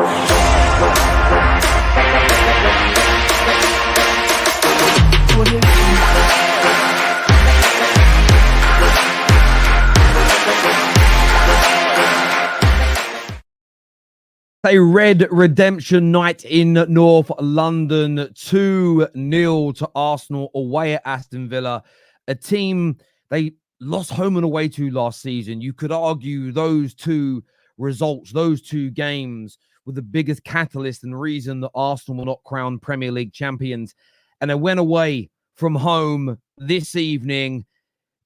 A red redemption night in North London, 2-0 to Arsenal away at Aston Villa, a team they lost home and away to last season. You could argue those two results, those two games were the biggest catalyst and reason that Arsenal were not crowned Premier League champions. And they went away from home this evening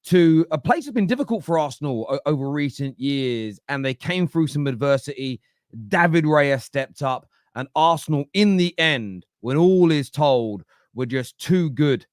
to a place that's been difficult for Arsenal over recent years, and they came through some adversity. David Raya stepped up, and Arsenal, in the end, when all is told, were just too good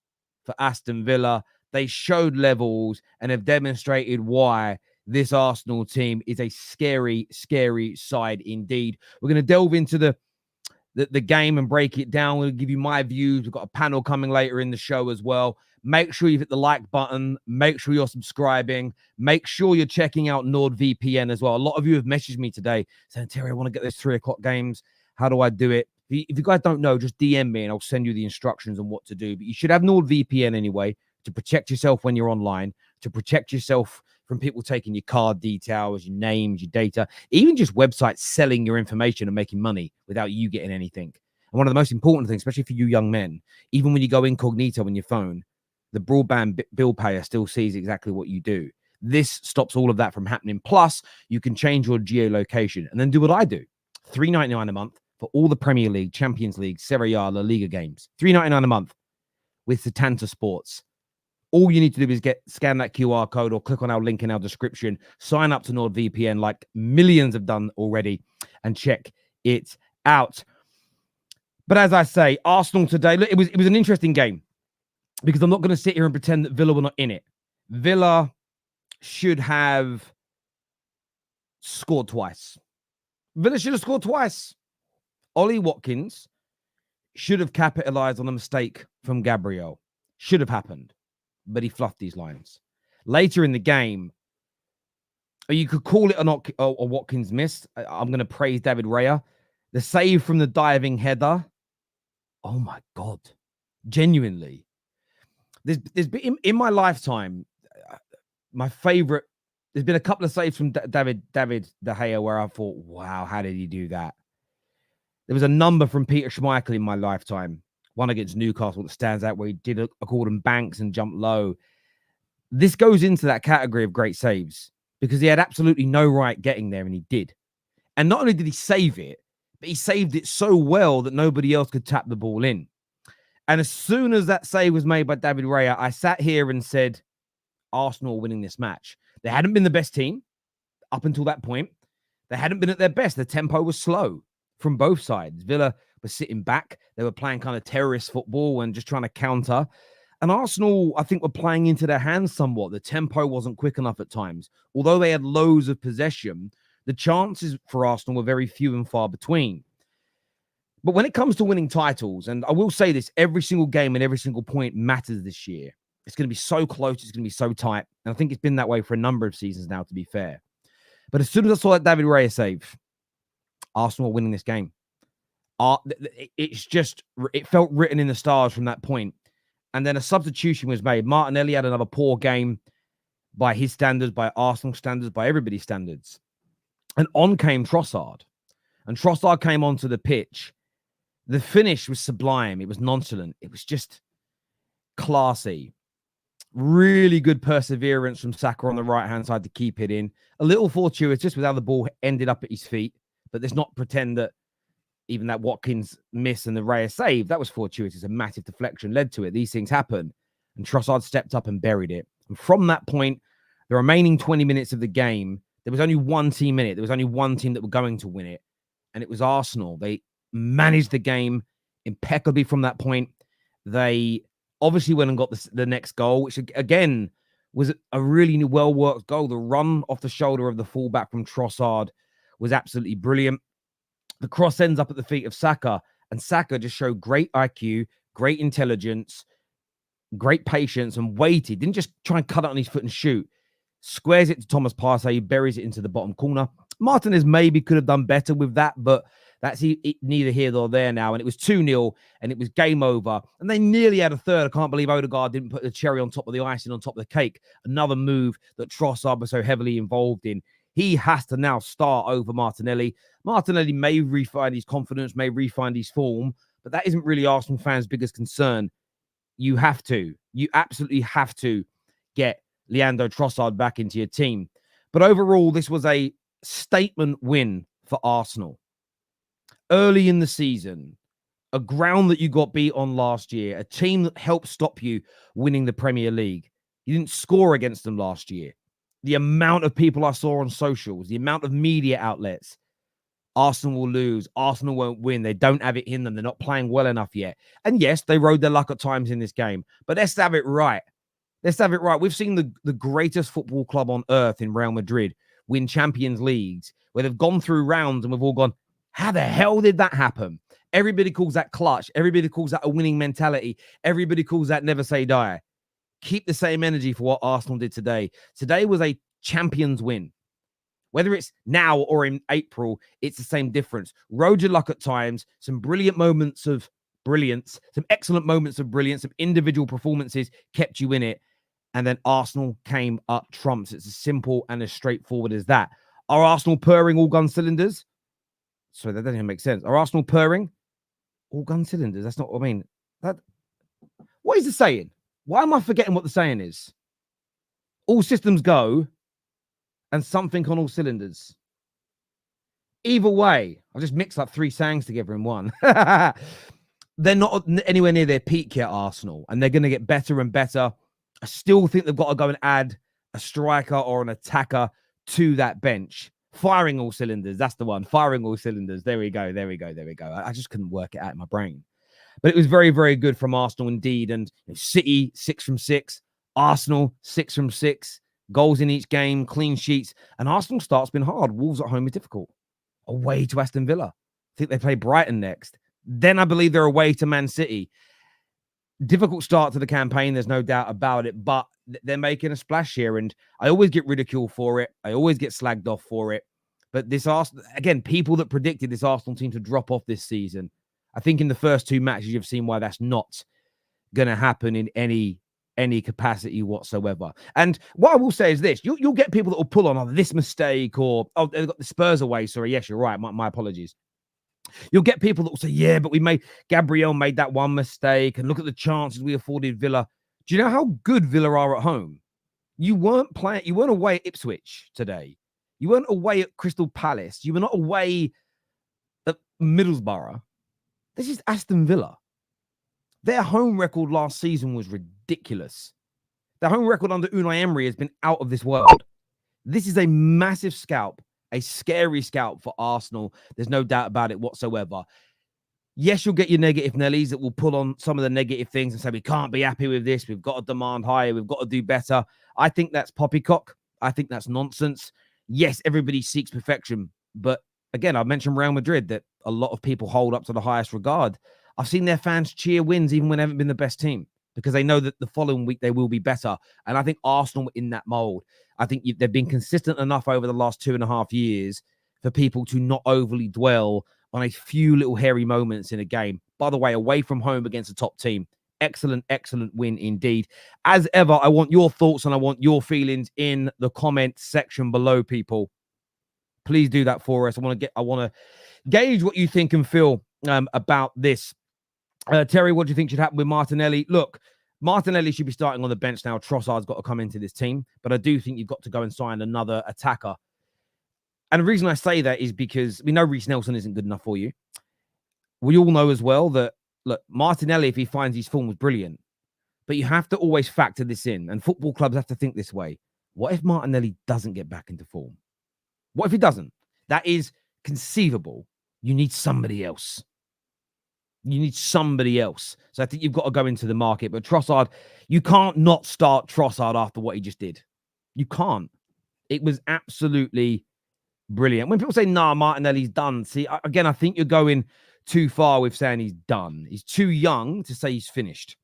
for Aston Villa. They showed levels and have demonstrated why this Arsenal team is a scary, scary side indeed. We're going to delve into the game and break it down. We'll give you my views. We've got a panel coming later in the show as well. Make sure you hit the like button. Make sure you're subscribing. Make sure you're checking out NordVPN as well. A lot of you have messaged me today saying, Terry, I want to get those 3 o'clock games. How do I do it? If you guys don't know, just DM me and I'll send you the instructions on what to do. But you should have NordVPN anyway to protect yourself when you're online, to protect yourself from people taking your card details, your names, your data, even just websites selling your information and making money without you getting anything. And one of the most important things, especially for you young men, even when you go incognito on your phone, the broadband bill payer still sees exactly what you do. This stops all of that from happening. Plus, you can change your geolocation and then do what I do. $3.99 a month for all the Premier League, Champions League, Serie A, La Liga games. $3.99 a month with Setanta Sports. All you need to do is scan that QR code or click on our link in our description. Sign up to NordVPN like millions have done already and check it out. But as I say, Arsenal today, look, it was an interesting game because I'm not going to sit here and pretend that Villa were not in it. Villa should have scored twice. Villa should have scored twice. Ollie Watkins should have capitalized on a mistake from Gabriel. Should have happened. But he fluffed these lines. Later in the game, you could call it a Watkins miss. I'm going to praise David Raya. The save from the diving header. Oh my God. Genuinely. There's been, in my lifetime, my favorite, there's been a couple of saves from David De Gea where I thought, wow, how did he do that? There was a number from Peter Schmeichel in my lifetime. One against Newcastle that stands out where he did a Gordon Banks and jumped low. This goes into that category of great saves because he had absolutely no right getting there, and he did. And not only did he save it, but he saved it so well that nobody else could tap the ball in. And as soon as that save was made by David Raya, I sat here and said, Arsenal winning this match. They hadn't been the best team up until that point. They hadn't been at their best. The tempo was slow from both sides. Villa were sitting back. They were playing kind of terrorist football and just trying to counter. And Arsenal, I think, were playing into their hands somewhat. The tempo wasn't quick enough at times. Although they had loads of possession, the chances for Arsenal were very few and far between. But when it comes to winning titles, and I will say this, every single game and every single point matters this year. It's going to be so close. It's going to be so tight. And I think it's been that way for a number of seasons now, to be fair. But as soon as I saw that David Raya save, Arsenal were winning this game. It felt written in the stars from that point. And then a substitution was made. Martinelli had another poor game by his standards, by Arsenal standards, by everybody's standards. And on came Trossard. And Trossard came onto the pitch. The finish was sublime. It was nonchalant. It was just classy. Really good perseverance from Saka on the right-hand side to keep it in. A little fortuitous with how the ball ended up at his feet. But let's not pretend that even that Watkins miss and the Raya save, that was fortuitous. A massive deflection led to it. These things happen. And Trossard stepped up and buried it. And from that point, the remaining 20 minutes of the game, there was only one team in it. There was only one team that were going to win it. And it was Arsenal. They managed the game impeccably from that point. They obviously went and got the next goal, which again was a really well-worked goal. The run off the shoulder of the fullback from Trossard was absolutely brilliant. The cross ends up at the feet of Saka, and Saka just showed great IQ, great intelligence, great patience, and waited. Didn't just try and cut it on his foot and shoot. Squares it to Thomas Partey, buries it into the bottom corner. Martinez maybe could have done better with that, but That's neither here nor there now. And it was 2-0 and it was game over. And they nearly had a third. I can't believe Odegaard didn't put the cherry on top of the icing, on top of the cake. Another move that Trossard was so heavily involved in. He has to now start over Martinelli. Martinelli may refine his confidence, may refine his form, but that isn't really Arsenal fans' biggest concern. You absolutely have to get Leandro Trossard back into your team. But overall, this was a statement win for Arsenal. Early in the season, a ground that you got beat on last year, a team that helped stop you winning the Premier League. You didn't score against them last year. The amount of people I saw on socials, the amount of media outlets, Arsenal will lose, Arsenal won't win, they don't have it in them, they're not playing well enough yet. And yes, they rode their luck at times in this game, but let's have it right. Let's have it right. We've seen the greatest football club on earth in Real Madrid win Champions Leagues, where they've gone through rounds and we've all gone, how the hell did that happen? Everybody calls that clutch. Everybody calls that a winning mentality. Everybody calls that never say die. Keep the same energy for what Arsenal did today. Today was a champions win. Whether it's now or in April, it's the same difference. Rode your luck at times, some brilliant moments of brilliance, some excellent moments of brilliance, some individual performances kept you in it. And then Arsenal came up trumps. It's as simple and as straightforward as that. Are Arsenal purring all gun cylinders? Sorry, that doesn't even make sense. Are Arsenal purring all gun cylinders? That's not what I mean. What is the saying? Why am I forgetting what the saying is? All systems go and something on all cylinders. Either way, I've just mixed up 3 sayings together in one. They're not anywhere near their peak yet, Arsenal, and they're going to get better and better. I still think they've got to go and add a striker or an attacker to that bench. Firing all cylinders. That's the one. Firing all cylinders. There we go. I just couldn't work it out in my brain. But it was very, very good from Arsenal indeed. And City, 6 from 6. Arsenal, 6 from 6. Goals in each game, clean sheets. And Arsenal start's been hard. Wolves at home is difficult. Away to Aston Villa. I think they play Brighton next. Then I believe they're away to Man City. Difficult start to the campaign, there's no doubt about it. But they're making a splash here. And I always get ridiculed for it. I always get slagged off for it. But this Arsenal, again, people that predicted this Arsenal team to drop off this season, I think in the first 2 matches, you've seen why that's not going to happen in any capacity whatsoever. And what I will say is this, you'll get people that will pull on this mistake or, they've got the Spurs away. Sorry, yes, you're right. My apologies. You'll get people that will say, yeah, but Gabriel made that one mistake and look at the chances we afforded Villa. Do you know how good Villa are at home? You weren't away at Ipswich today. You weren't away at Crystal Palace. You were not away at Middlesbrough. This is Aston Villa. Their home record last season was ridiculous. Their home record under Unai Emery has been out of this world. This is a massive scalp, a scary scalp for Arsenal. There's no doubt about it whatsoever. Yes, you'll get your negative Nellies that will pull on some of the negative things and say, we can't be happy with this. We've got to demand higher. We've got to do better. I think that's poppycock. I think that's nonsense. Yes, everybody seeks perfection. But again, I mentioned Real Madrid, that a lot of people hold up to the highest regard. I've seen their fans cheer wins even when they haven't been the best team because they know that the following week they will be better. And I think Arsenal were in that mold. I think they've been consistent enough over the last 2.5 years for people to not overly dwell on a few little hairy moments in a game. By the way, away from home against a top team. Excellent, excellent win indeed. As ever, I want your thoughts and I want your feelings in the comment section below, people. Please do that for us. I want to gauge what you think and feel about this. Terry, what do you think should happen with Martinelli? Look, Martinelli should be starting on the bench now. Trossard's got to come into this team, but I do think you've got to go and sign another attacker. And the reason I say that is because we know Reece Nelson isn't good enough for you. We all know as well that, look, Martinelli, if he finds his form, was brilliant. But you have to always factor this in, and football clubs have to think this way. What if Martinelli doesn't get back into form? What if he doesn't? That is conceivable. You need somebody else. So I think you've got to go into the market. But Trossard, you can't not start Trossard after what he just did. You can't. It was absolutely brilliant. When people say, nah, Martinelli's done. See, again, I think you're going too far with saying he's done. He's too young to say he's finished.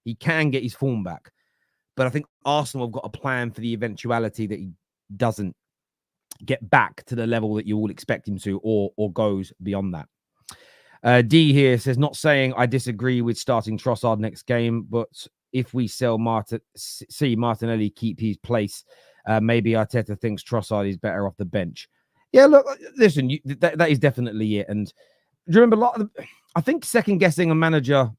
He can get his form back. But I think Arsenal have got a plan for the eventuality that he doesn't get back to the level that you all expect him to, or goes beyond that. D here says, not saying I disagree with starting Trossard next game, but if we see Martinelli keep his place, maybe Arteta thinks Trossard is better off the bench. Yeah, look, listen, that is definitely it. And do you remember I think second guessing a manager,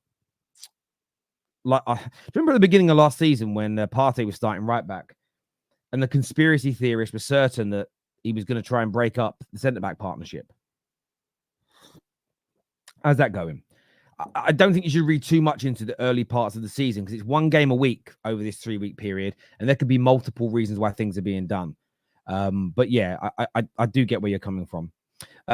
like do you remember at the beginning of last season when Partey was starting right back, and the conspiracy theorists were certain that he was going to try and break up the centre back partnership? How's that going? I don't think you should read too much into the early parts of the season, because it's one game a week over this 3-week period, and there could be multiple reasons why things are being done. But yeah, I do get where you're coming from.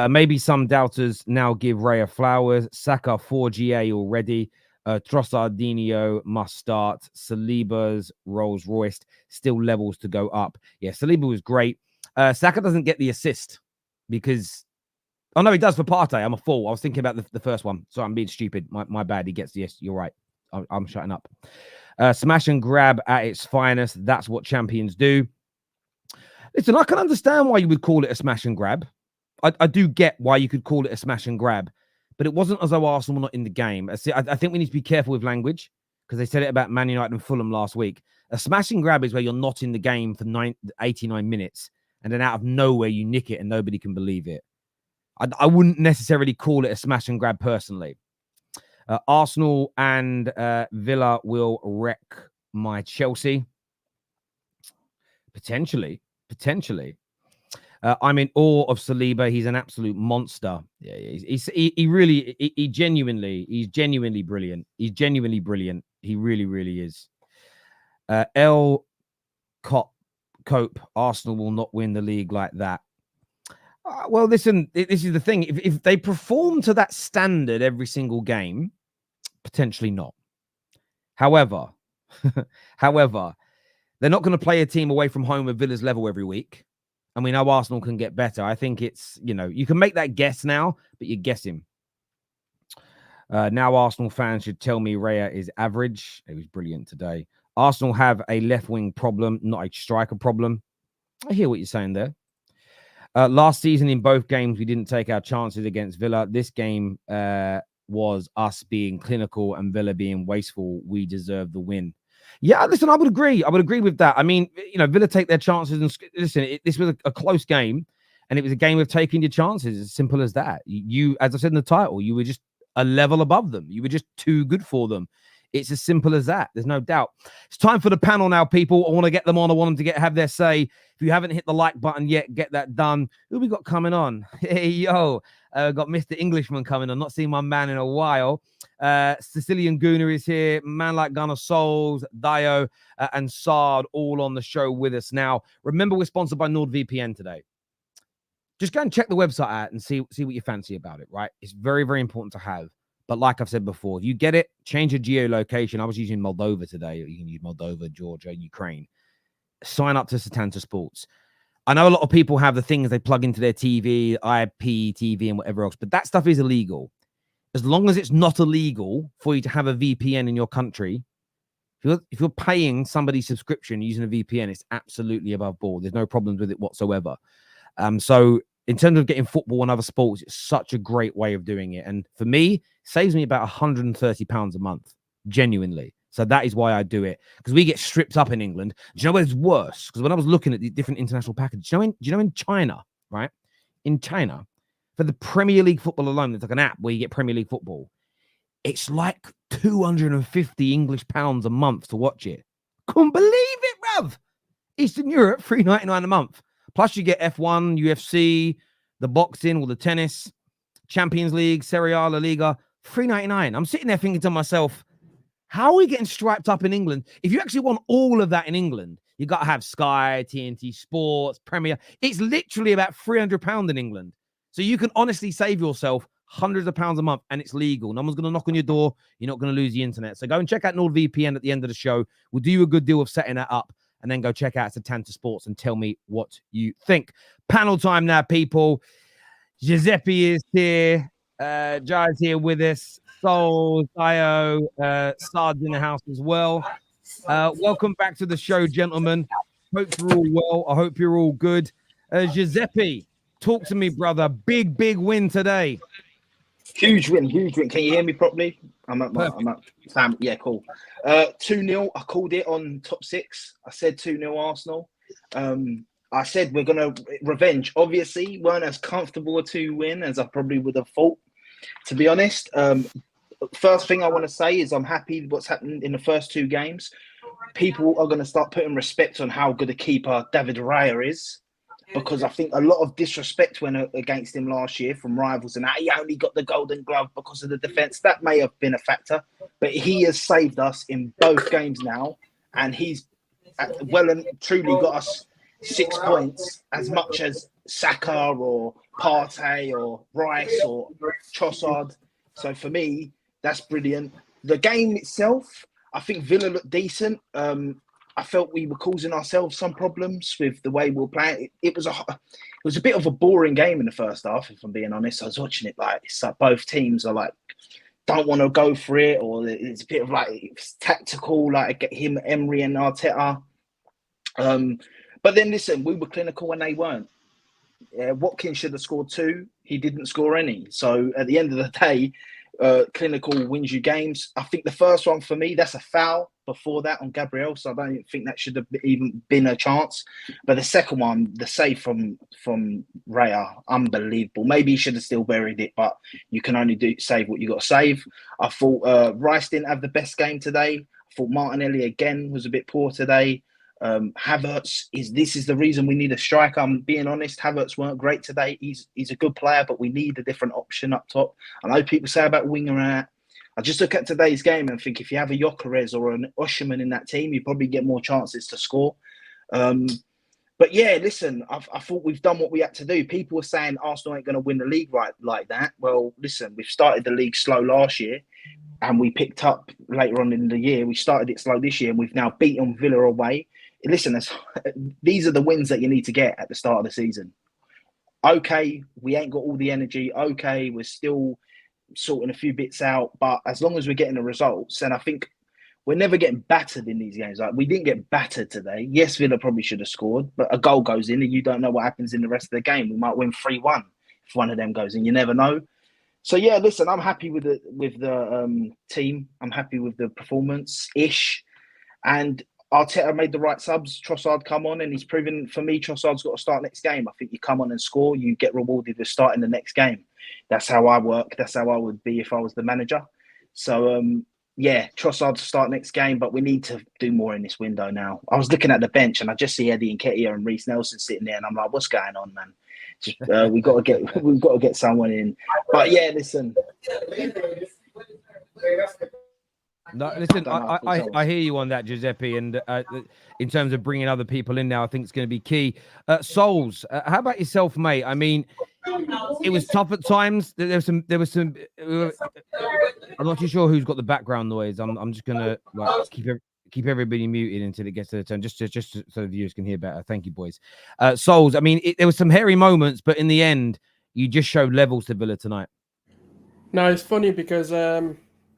Maybe some doubters now give Raya flowers. Saka 4GA already. Trossardinho must start. Saliba's Rolls Royce still levels to go up. Yeah, Saliba was great. Saka doesn't get the assist because... Oh, no, he does for Partey. I'm a fool. I was thinking about the first one. So I'm being stupid. My bad. He gets the yes. You're right. I'm shutting up. Smash and grab at its finest. That's what champions do. Listen, I can understand why you would call it a smash and grab. I do get why you could call it a smash and grab. But it wasn't as though Arsenal were not in the game. I think we need to be careful with language, because they said it about Man United and Fulham last week. A smash and grab is where you're not in the game for 89 minutes, and then out of nowhere you nick it and nobody can believe it. I wouldn't necessarily call it a smash and grab personally. Arsenal and Villa will wreck my Chelsea. Potentially. I'm in awe of Saliba. He's an absolute monster. Yeah, he's genuinely brilliant. He's genuinely brilliant. He really, really is. L. Cope, Arsenal will not win the league like that. Well, listen, this is the thing. If they perform to that standard every single game, potentially not. However, they're not going to play a team away from home at Villa's level every week. And we know Arsenal can get better. I think it's, you can make that guess now, but you're guessing. Now Arsenal fans should tell me Raya is average. It was brilliant today. Arsenal have a left-wing problem, not a striker problem. I hear what you're saying there. Last season in both games, we didn't take our chances against Villa. This game was us being clinical and Villa being wasteful. We deserve the win. Yeah, listen, I would agree. I would agree with that. I mean, Villa take their chances. And listen, this was a close game, and it was a game of taking your chances. As simple as that. You, as I said in the title, you were just a level above them. You were just too good for them. It's as simple as that. There's no doubt. It's time for the panel now, people. I want to get them on. I want them to have their say. If you haven't hit the like button yet, get that done. Who we got coming on? Hey, yo. Got Mr. Englishman coming on. Not seen my man in a while. Sicilian Gooner is here. Man like Gooner Sulz, Dio, and Saad all on the show with us now. Remember, we're sponsored by NordVPN today. Just go and check the website out and see what you fancy about it, right? It's very, very important to have. But like I've said before, if you get it, change your geolocation. I was using Moldova today. You can use Moldova, Georgia, Ukraine. Sign up to Setanta Sports. I know a lot of people have the things they plug into their TV, IP, TV, and whatever else, but that stuff is illegal. As long as it's not illegal for you to have a VPN in your country, if you're paying somebody's subscription using a VPN, it's absolutely above board. There's no problems with it whatsoever. So in terms of getting football and other sports, it's such a great way of doing it. And for me, it saves me about £130 a month, genuinely. So that is why I do it, because we get stripped up in England. Do you know what's worse? Because when I was looking at the different international packages, do you know in China, right? In China, for the Premier League football alone, there's like an app where you get Premier League football. It's like 250 English pounds a month to watch it. Couldn't believe it, bruv. Eastern Europe, $3.99 a month. Plus you get F1, UFC, the boxing or the tennis, Champions League, Serie A, La Liga, $3.99. I'm sitting there thinking to myself, how are we getting striped up in England? If you actually want all of that in England, you got to have Sky, TNT Sports, Premier. It's literally about £300 in England. So you can honestly save yourself hundreds of pounds a month, and it's legal. No one's going to knock on your door. You're not going to lose the internet. So go and check out NordVPN at the end of the show. We'll do you a good deal of setting that up, and then go check out Setanta Sports and tell me what you think. Panel time now, people. Giuseppe is here. Jai's here with us. Soul, Dio, Saad's in the house as well. Welcome back to the show, gentlemen. Hope you're all well. I hope you're all good. Giuseppe, talk to me, brother. Big win today. Huge win. Can you hear me properly? I'm at Sam. Yeah, cool. 2-0. I called it on Top 6. I said 2-0 Arsenal. I said we're gonna revenge. Obviously, weren't as comfortable a 2-win as I probably would have thought, to be honest. First thing I want to say is I'm happy with what's happened in the first 2 games. People are going to start putting respect on how good a keeper David Raya is, because I think a lot of disrespect went against him last year from rivals, and he only got the Golden Glove because of the defence. That may have been a factor, but he has saved us in both games now, and he's well and truly got us 6 points, as much as Saka or Partey or Rice or Trossard. So for me, that's brilliant. The game itself, I think Villa looked decent. I felt we were causing ourselves some problems with the way we were playing. It was a bit of a boring game in the first half, if I'm being honest. I was watching it it's like both teams are like don't want to go for it, or it's a bit of like it's tactical, like him, Emery and Arteta. But then listen, we were clinical and they weren't. Watkin should have scored 2. He didn't score any. So at the end of the day, clinical wins you games. I think the first one for me, that's a foul before that on Gabriel, so I don't think that should have even been a chance. But the second one, the save from Raya, unbelievable. Maybe he should have still buried it, but you can only save what you got to save. I thought Rice didn't have the best game today. I thought Martinelli again was a bit poor today. Havertz this is the reason we need a striker. I'm being honest, Havertz weren't great today. He's a good player, but we need a different option up top. I know people say about winger and that. I just look at today's game and think if you have a Gyökeres or an Osimhen in that team, you probably get more chances to score. But yeah, listen, I thought we've done what we had to do. People were saying Arsenal ain't going to win the league right like that. Well, listen, we've started the league slow last year and we picked up later on in the year. We started it slow this year and we've now beaten Villa away. Listen, these are the wins that you need to get at the start of the season. Okay, we ain't got all the energy. Okay, we're still sorting a few bits out. But as long as we're getting the results, and I think we're never getting battered in these games. Like, we didn't get battered today. Yes, Villa probably should have scored, but a goal goes in and you don't know what happens in the rest of the game. We might win 3-1 if one of them goes in. You never know. So, yeah, listen, I'm happy with the team. I'm happy with the performance-ish. And Arteta made the right subs. Trossard come on, and he's proven, for me, Trossard's got to start next game. I think you come on and score, you get rewarded with starting the next game. That's how I work. That's how I would be if I was the manager. So, yeah, Trossard to start next game, but we need to do more in this window now. I was looking at the bench, and I just see Eddie Nketiah and Reece Nelson sitting there, and I'm like, what's going on, man? Just, we've got to get someone in. But yeah, listen. No, listen, I hear you on that, Giuseppe, and in terms of bringing other people in now, I think it's going to be key. Sulz, how about yourself, mate? I mean, it was tough at times. There was some. I'm not too sure who's got the background noise. I'm just gonna keep everybody muted until it gets to the turn, just so the viewers can hear better. Thank you, boys. Sulz, I mean, there was some hairy moments, but in the end, you just showed levels to Villa tonight. No, it's funny because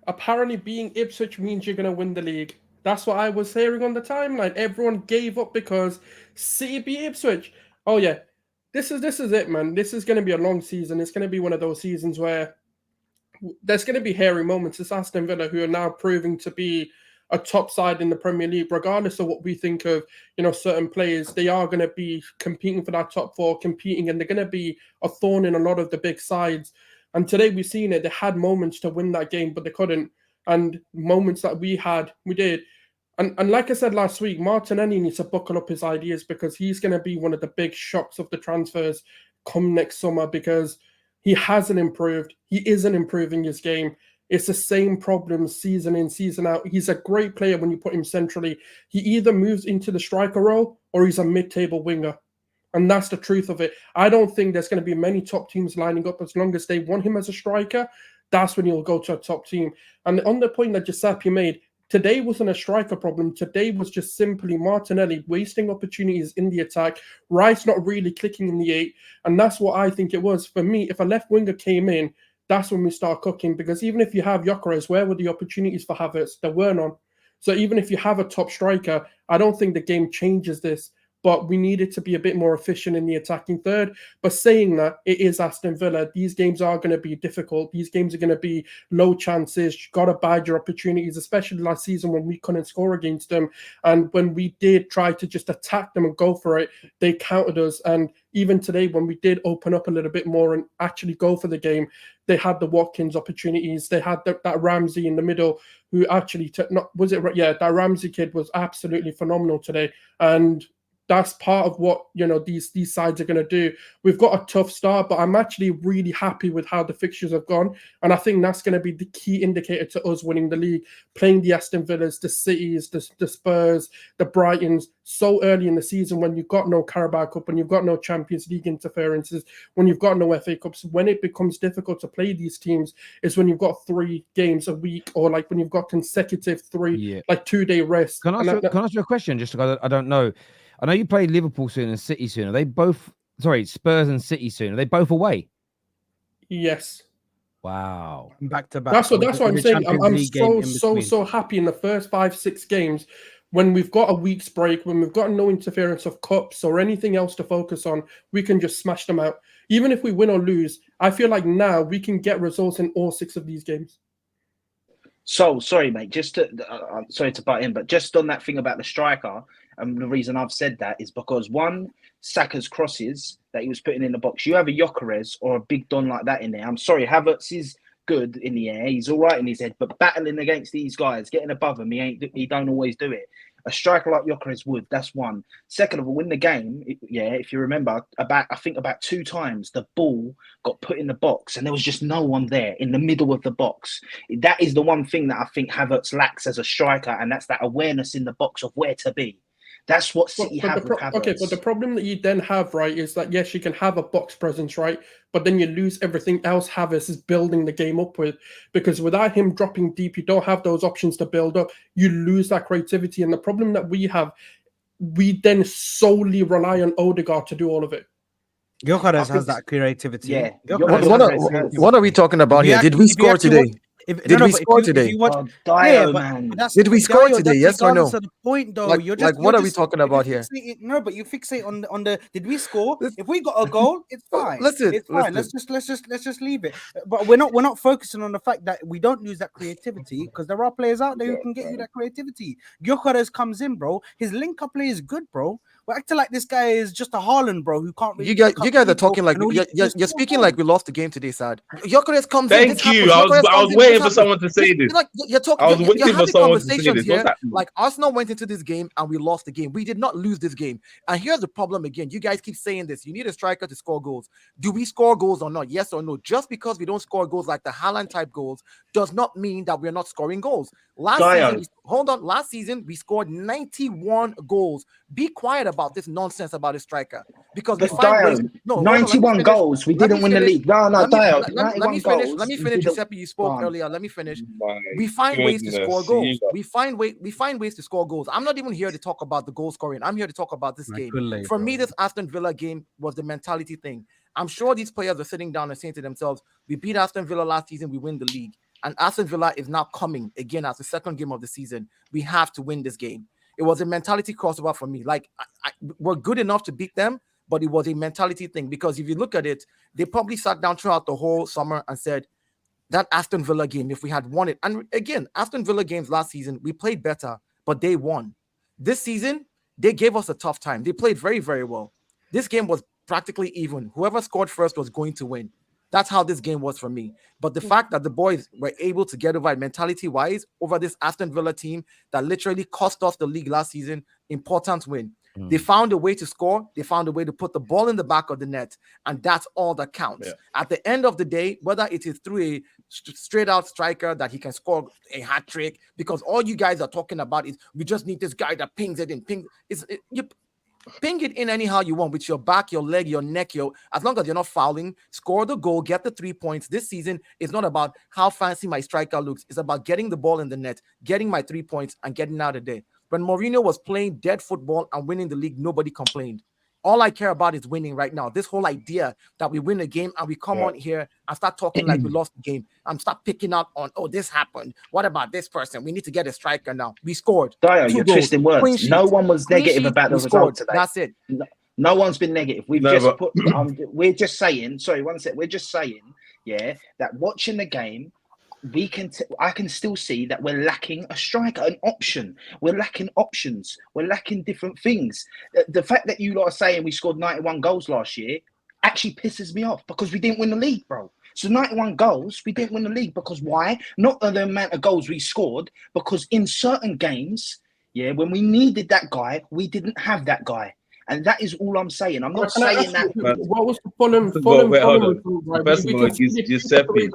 apparently being Ipswich means you're going to win the league. That's what I was hearing on the timeline. Everyone gave up because City beat Ipswich. Oh, yeah. This is it, man. This is going to be a long season. It's going to be one of those seasons where there's going to be hairy moments. It's Aston Villa who are now proving to be a top side in the Premier League, regardless of what we think of, certain players. They are going to be competing for that top 4, competing, and they're going to be a thorn in a lot of the big sides. And today we've seen it. They had moments to win that game, but they couldn't. And moments that we did. And like I said last week, Martinelli needs to buckle up his ideas because he's going to be one of the big shocks of the transfers come next summer because he hasn't improved. He isn't improving his game. It's the same problem season in, season out. He's a great player when you put him centrally. He either moves into the striker role or he's a mid-table winger. And that's the truth of it. I don't think there's going to be many top teams lining up as long as they want him as a striker. That's when he'll go to a top team. And on the point that Giuseppe made, today wasn't a striker problem. Today was just simply Martinelli wasting opportunities in the attack, Rice not really clicking in the 8. And that's what I think it was. For me, if a left winger came in, that's when we start cooking. Because even if you have Gyökeres, where were the opportunities for Havertz? There were none. So even if you have a top striker, I don't think the game changes this. but we needed to be a bit more efficient in the attacking third. But saying that, it is Aston Villa. These games are going to be difficult. These games are going to be low chances. You got to bide your opportunities, especially last season when we couldn't score against them. And when we did try to just attack them and go for it, they countered us. And even today, when we did open up a little bit more and actually go for the game, they had the Watkins opportunities. They had that Ramsey in the middle, who actually that Ramsey kid was absolutely phenomenal today. And that's part of what these sides are going to do. We've got a tough start, but I'm actually really happy with how the fixtures have gone, and I think that's going to be the key indicator to us winning the league. Playing the Aston Villas, the Cities, the Spurs, the Brightons so early in the season when you've got no Carabao Cup, when you've got no Champions League interferences, when you've got no FA Cups, when it becomes difficult to play these teams is when you've got 3 games a week, or like when you've got consecutive 3 like 2-day rest. Can I ask you a question? Just because I don't know. I know you play Liverpool soon and City soon. Are they both, Spurs and City soon? Are they both away? Yes. Wow. Back to back. That's what I'm saying. I'm so happy in the first 5-6 games when we've got a week's break, when we've got no interference of cups or anything else to focus on, we can just smash them out. Even if we win or lose, I feel like now we can get results in all 6 of these games. So, sorry, mate, sorry to butt in, but just on that thing about the striker, and the reason I've said that is because one, Saka's crosses that he was putting in the box, you have a Gyökeres or a big Don like that in there. I'm sorry, Havertz is good in the air. He's all right in his head, but battling against these guys, getting above him, he don't always do it. A striker like Gyökeres would. That's one. Second of all, in the game, if you remember, I think about 2 times the ball got put in the box and there was just no one there in the middle of the box. That is the one thing that I think Havertz lacks as a striker, and that's that awareness in the box of where to be. That's what City have with Havertz. Okay, but the problem that you then have, right, is that, yes, you can have a box presence, right, but then you lose everything else Havertz is building the game up with, because without him dropping deep, you don't have those options to build up. You lose that creativity, and the problem that we have, we then solely rely on Odegaard to do all of it. Gyökeres has that creativity. Yeah. What are we talking about here? Did we score today? Did we score today? Man. Did we score today? Yes or no? The point, though. What are we talking about here? No, but you fixate on the. Did we score? If we got a goal, it's fine. It's fine. Let's just leave it. But we're not focusing on the fact that we don't lose that creativity, because there are players out there who can get you that creativity. Gyökeres comes in, bro. His link-up play is good, bro. We're acting like this guy is just a Haaland, bro, who can't really. You guys are talking like you're speaking like we lost the game today, Saad. Gyökeres comes in. Thank you. I was waiting for someone to say this. You're talking. I was waiting for someone to say this. Here, like Arsenal went into this game and we lost the game. We did not lose this game. And here's the problem again. You guys keep saying this. You need a striker to score goals. Do we score goals or not? Yes or no? Just because we don't score goals like the Haaland type goals does not mean that we're not scoring goals. Last season we scored 91 goals. Be quiet about this nonsense about a striker, because 91 goals. We didn't win the league. Let me finish. Giuseppe, you spoke earlier. Let me finish. We find ways to score goals. We find ways to score goals. I'm not even here to talk about the goal scoring. I'm here to talk about this game. For me, this Aston Villa game was the mentality thing. I'm sure these players are sitting down and saying to themselves, we beat Aston Villa last season, we win the league. And Aston Villa is now coming again as the second game of the season. We have to win this game. It was a mentality crossover for me. Like, we're good enough to beat them, but it was a mentality thing, because if you look at it, they probably sat down throughout the whole summer and said, that Aston Villa game, if we had won it, and again, Aston Villa games last season, we played better, but they won. This season, they gave us a tough time. They played very, very well. This game was practically even. Whoever scored first was going to win. That's how this game was for me. But the fact that the boys were able to get over it mentality-wise over this Aston Villa team that literally cost us the league last season, important win. They found a way to score. They found a way to put the ball in the back of the net, and that's all that counts. Yeah. At the end of the day, whether it is through a straight-out striker that he can score a hat trick, because all you guys are talking about is we just need this guy that pings it in. You ping it in anyhow you want, with your back, your leg, your neck, as long as you're not fouling, score the goal, get the 3 points. This season is not about how fancy my striker looks. It's about getting the ball in the net, getting my 3 points, and getting out of there. When Mourinho was playing dead football and winning the league, nobody complained. All I care about is winning right now. This whole idea that we win a game and we come on here and start talking like we lost the game and start picking up on, oh, this happened. What about this person? We need to get a striker now. We scored. Dyer, you're twisting words. No one was negative about the result today. That's it. No one's been negative. We're just saying, sorry, one sec. We're just saying, yeah, that watching the game, I can still see that we're lacking a striker, an option. We're lacking options. We're lacking different things. The fact that you lot are saying we scored 91 goals last year actually pisses me off because we didn't win the league, bro. So 91 goals, we didn't win the league because why? Not the amount of goals we scored, because in certain games, yeah, when we needed that guy, we didn't have that guy. And that is all I'm saying. I'm not saying that. What was the Fulham right? First of all, Giuseppe.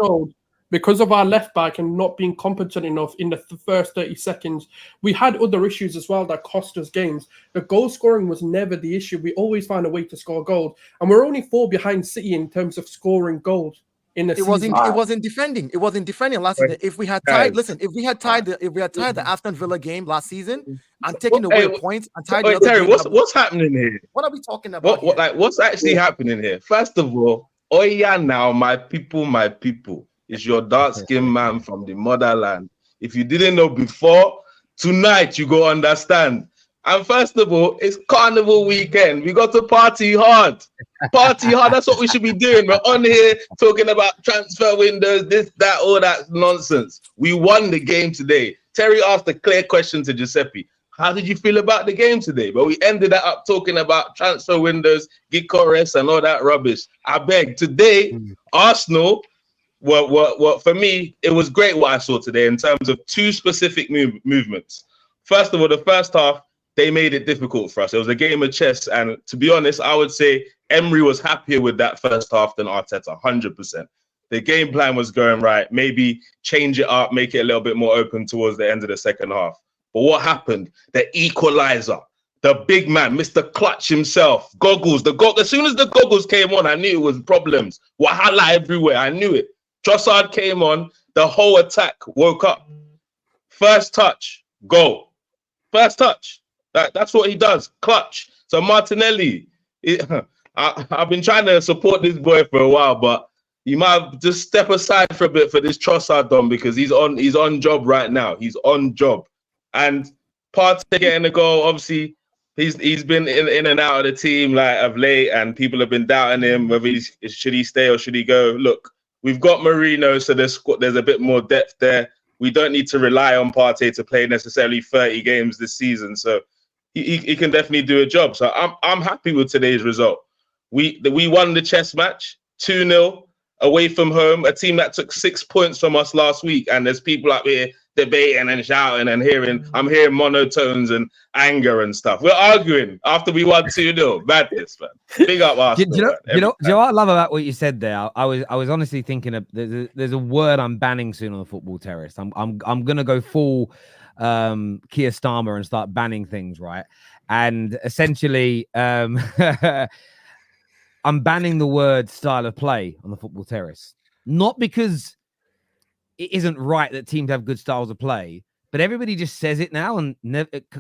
Because of our left back and not being competent enough in the first 30 seconds, we had other issues as well that cost us games. The goal scoring was never the issue. We always find a way to score goals. And we're only 4 behind City in terms of scoring goals. It wasn't defending. It wasn't defending last season. If we had tied, if we had tied the Aston Villa game last season and taken away points and tied the other Terry, what's happening here? What are we talking about? What's actually happening here? First of all, Oya now, my people, is your dark-skinned man from the motherland. If you didn't know before, tonight you go understand. And first of all, it's Carnival weekend. We got to party hard. Party hard. That's what we should be doing. We're on here talking about transfer windows, this, that, all that nonsense. We won the game today. Terry asked a clear question to Giuseppe. How did you feel about the game today? But we ended up talking about transfer windows, Gikores, and all that rubbish. I beg. Today, Arsenal, well, for me, it was great what I saw today in terms of 2 specific movements. First of all, the first half, they made it difficult for us. It was a game of chess. And to be honest, I would say Emery was happier with that first half than Arteta, 100%. The game plan was going right. Maybe change it up, make it a little bit more open towards the end of the second half. But what happened? The equalizer, the big man, Mr. Clutch himself, goggles. As soon as the goggles came on, I knew it was problems. Wahala everywhere. I knew it. Trossard came on. The whole attack woke up. First touch, goal. First touch. That's what he does. Clutch. So Martinelli, I've been trying to support this boy for a while, but you might just step aside for a bit for this Trossard done because he's on job right now. He's on job. And Partey getting the goal, obviously, he's been in and out of the team like of late, and people have been doubting him whether should he stay or should he go. Look, we've got Marino, so there's a bit more depth there. We don't need to rely on Partey to play necessarily 30 games this season, so he can definitely do a job. So I'm happy with today's result. We won the chess match 2-0 away from home, a team that took 6 points from us last week, and there's people up here debating and shouting and I'm hearing monotones and anger and stuff. We're arguing after we won 2-0. Madness, man. Big up Arsenal. You know what I love about what you said there? I was honestly thinking of there's a word I'm banning soon on the football terrace. I'm gonna go full Keir Starmer and start banning things, right? And essentially I'm banning the word style of play on the football terrace. Not because it isn't right that teams have good styles of play, but everybody just says it now and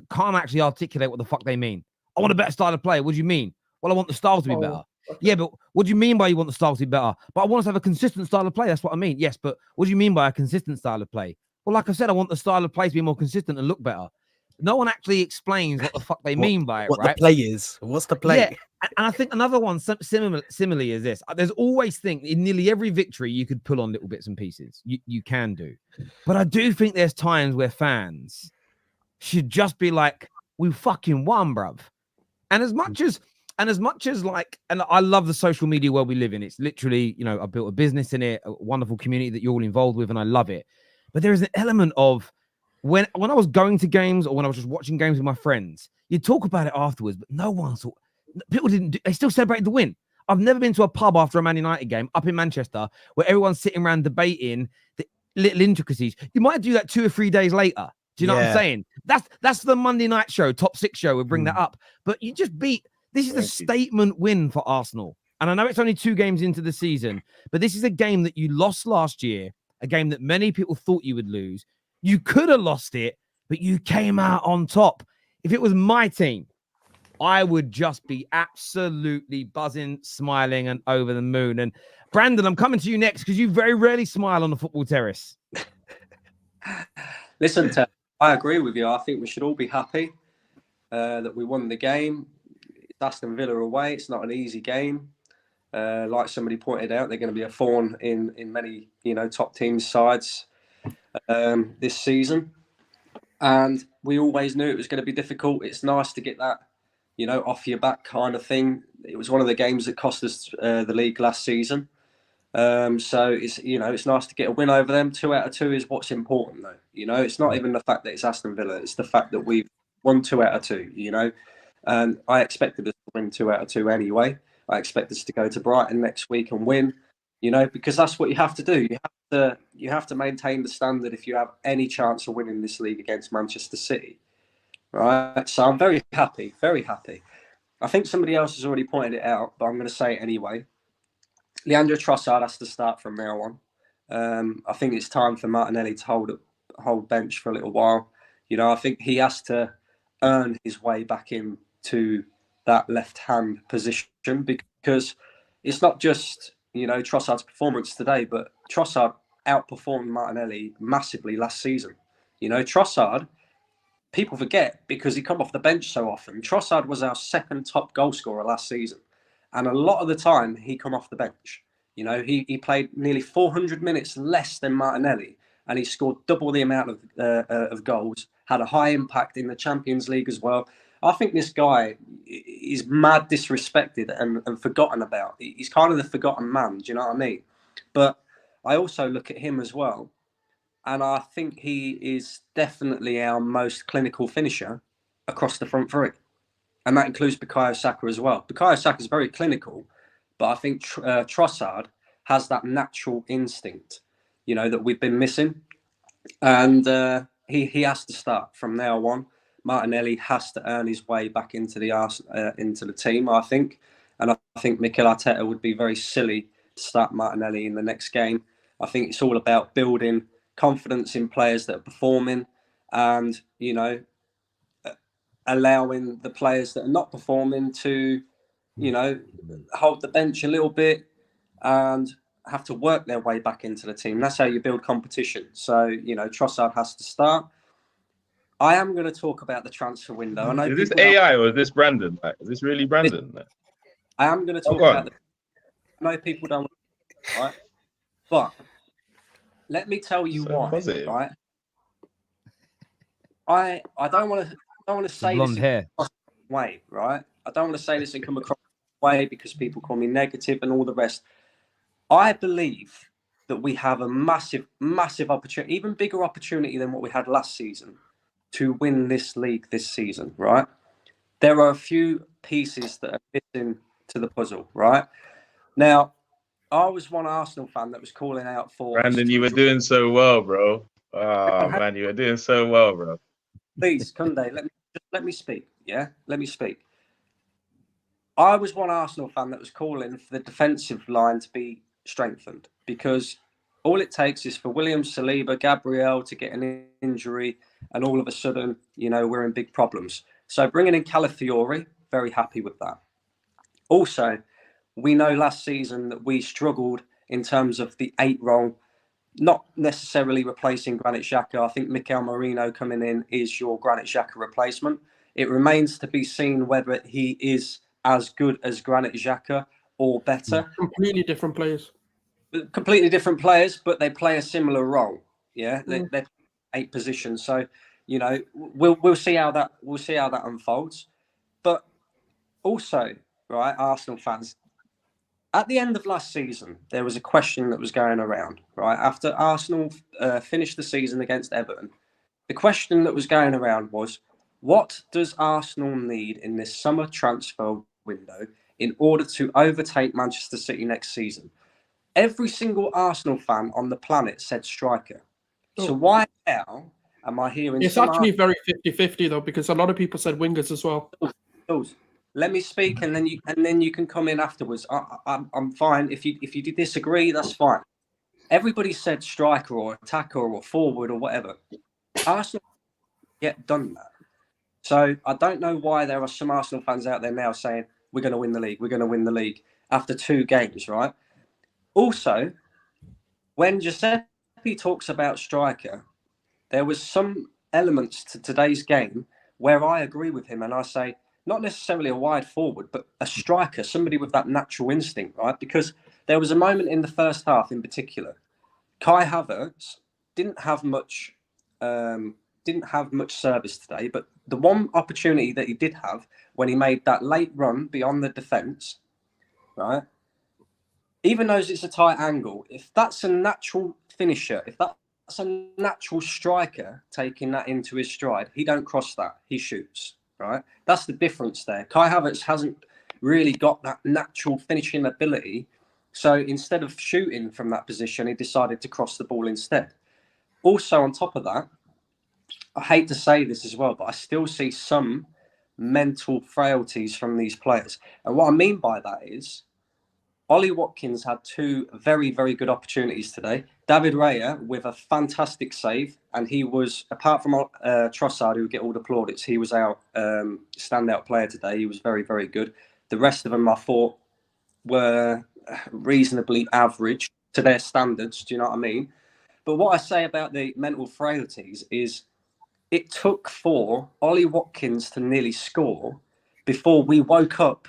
can't actually articulate what the fuck they mean. I want a better style of play. What do you mean? Well, I want the style to be better. Okay. Yeah, but what do you mean by you want the style to be better? But I want us to have a consistent style of play. That's what I mean. Yes, but what do you mean by a consistent style of play? Well, like I said, I want the style of play to be more consistent and look better. No one actually explains what the fuck they mean by it, what right? The play is. What's the play? Yeah, and I think another one similarly is this. There's always in nearly every victory you could pull on little bits and pieces. You can do. But I do think there's times where fans should just be like, we fucking won, bruv. And as much as like, and I love the social media world we live in. It's literally, I built a business in it, a wonderful community that you're all involved with, and I love it. But there is an element of when I was going to games or when I was just watching games with my friends, you'd talk about it afterwards, but no one thought, people didn't, they still celebrated the win. I've never been to a pub after a Man United game up in Manchester where everyone's sitting around debating the little intricacies. You might do that 2 or 3 days later. Do you know what I'm saying? That's the Monday night show, top 6 show. We'll bring that up. But you just this is a statement win for Arsenal. And I know it's only 2 games into the season, but this is a game that you lost last year, a game that many people thought you would lose. You could have lost it, but you came out on top. If it was my team, I would just be absolutely buzzing, smiling, and over the moon. And Brandon, I'm coming to you next because you very rarely smile on the football terrace. Listen, Ted, I agree with you. I think we should all be happy that we won the game. It's Aston Villa away. It's not an easy game. Like somebody pointed out, they're going to be a thorn in many, top teams' sides this season. And we always knew it was going to be difficult. It's nice to get that, off your back kind of thing. It was one of the games that cost us the league last season. So it's nice to get a win over them. 2 out of 2 is what's important, though. It's not even the fact that it's Aston Villa; it's the fact that we've won 2 out of 2. And I expected us to win 2 out of 2 anyway. I expect us to go to Brighton next week and win. Because that's what you have to do. You have to maintain the standard if you have any chance of winning this league against Manchester City, right? So I'm very happy, very happy. I think somebody else has already pointed it out, but I'm going to say it anyway. Leandro Trossard has to start from now on. I think it's time for Martinelli to hold bench for a little while. I think he has to earn his way back into that left-hand position, because it's not just, Trossard's performance today, but Trossard outperformed Martinelli massively last season. Trossard, people forget because he come off the bench so often. Trossard was our second top goal scorer last season. And a lot of the time, he come off the bench. He played nearly 400 minutes less than Martinelli, and he scored double the amount of goals, had a high impact in the Champions League as well. I think this guy is mad disrespected and forgotten about. He's kind of the forgotten man, do you know what I mean? But I also look at him as well, and I think he is definitely our most clinical finisher across the front three. And that includes Bukayo Saka as well. Bukayo Saka is very clinical, but I think Trossard has that natural instinct, that we've been missing. And he has to start from now on. Martinelli has to earn his way back into the team, I think. And I think Mikel Arteta would be very silly to start Martinelli in the next game. I think it's all about building confidence in players that are performing and, allowing the players that are not performing to, hold the bench a little bit and have to work their way back into the team. That's how you build competition. So, Trossard has to start. I am going to talk about the transfer window. I know is this AI or is this Brandon? Is this really Brandon? I am going to talk about I know people don't, right? But let me tell you why, positive. Right? I don't want to say blonde hair way, right? I don't want to say this and come across way because people call me negative and all the rest. I believe that we have a massive, massive opportunity, even bigger opportunity than what we had last season to win this league this season, right? There are a few pieces that are missing to the puzzle, right? Now, I was one Arsenal fan that was calling out for... Brandon, you were doing so well, bro. Oh, man, you were doing so well, bro. Please, Kunde, let me speak, yeah? Let me speak. I was one Arsenal fan that was calling for the defensive line to be strengthened because all it takes is for Williams, Saliba, Gabriel to get an injury and all of a sudden, we're in big problems. So bringing in Calafiori, very happy with that. Also, we know last season that we struggled in terms of the 8 role, not necessarily replacing Granit Xhaka. I think Mikel Merino coming in is your Granit Xhaka replacement. It remains to be seen whether he is as good as Granit Xhaka or better. Completely different players. Completely different players, but they play a similar role. Yeah, they're 8 positions. So, we'll see how that unfolds. But also, right, Arsenal fans, at the end of last season, there was a question that was going around, right? After Arsenal finished the season against Everton, the question that was going around was, what does Arsenal need in this summer transfer window in order to overtake Manchester City next season? Every single Arsenal fan on the planet said striker. So why now am I hearing... It's actually very 50-50 though, because a lot of people said wingers as well. Let me speak, and then you can come in afterwards. I'm fine. If you disagree, that's fine. Everybody said striker or attacker or forward or whatever. Arsenal get done that. So I don't know why there are some Arsenal fans out there now saying we're going to win the league. We're going to win the league after 2 games, right? Also, when Giuseppe talks about striker, there was some elements to today's game where I agree with him, and I say not necessarily a wide forward, but a striker, somebody with that natural instinct, right? Because there was a moment in the first half, in particular, Kai Havertz didn't have much service today, but the one opportunity that he did have when he made that late run beyond the defence, right? Even though it's a tight angle, if that's a natural finisher, if that's a natural striker taking that into his stride, he don't cross that, he shoots, right? That's the difference there. Kai Havertz hasn't really got that natural finishing ability. So instead of shooting from that position, he decided to cross the ball instead. Also, on top of that, I hate to say this as well, but I still see some mental frailties from these players. And what I mean by that is, Ollie Watkins had 2 very, very good opportunities today. David Raya with a fantastic save. And he was, apart from Trossard, who get all the plaudits, he was our standout player today. He was very, very good. The rest of them, I thought, were reasonably average to their standards. Do you know what I mean? But what I say about the mental frailties is it took for Ollie Watkins to nearly score before we woke up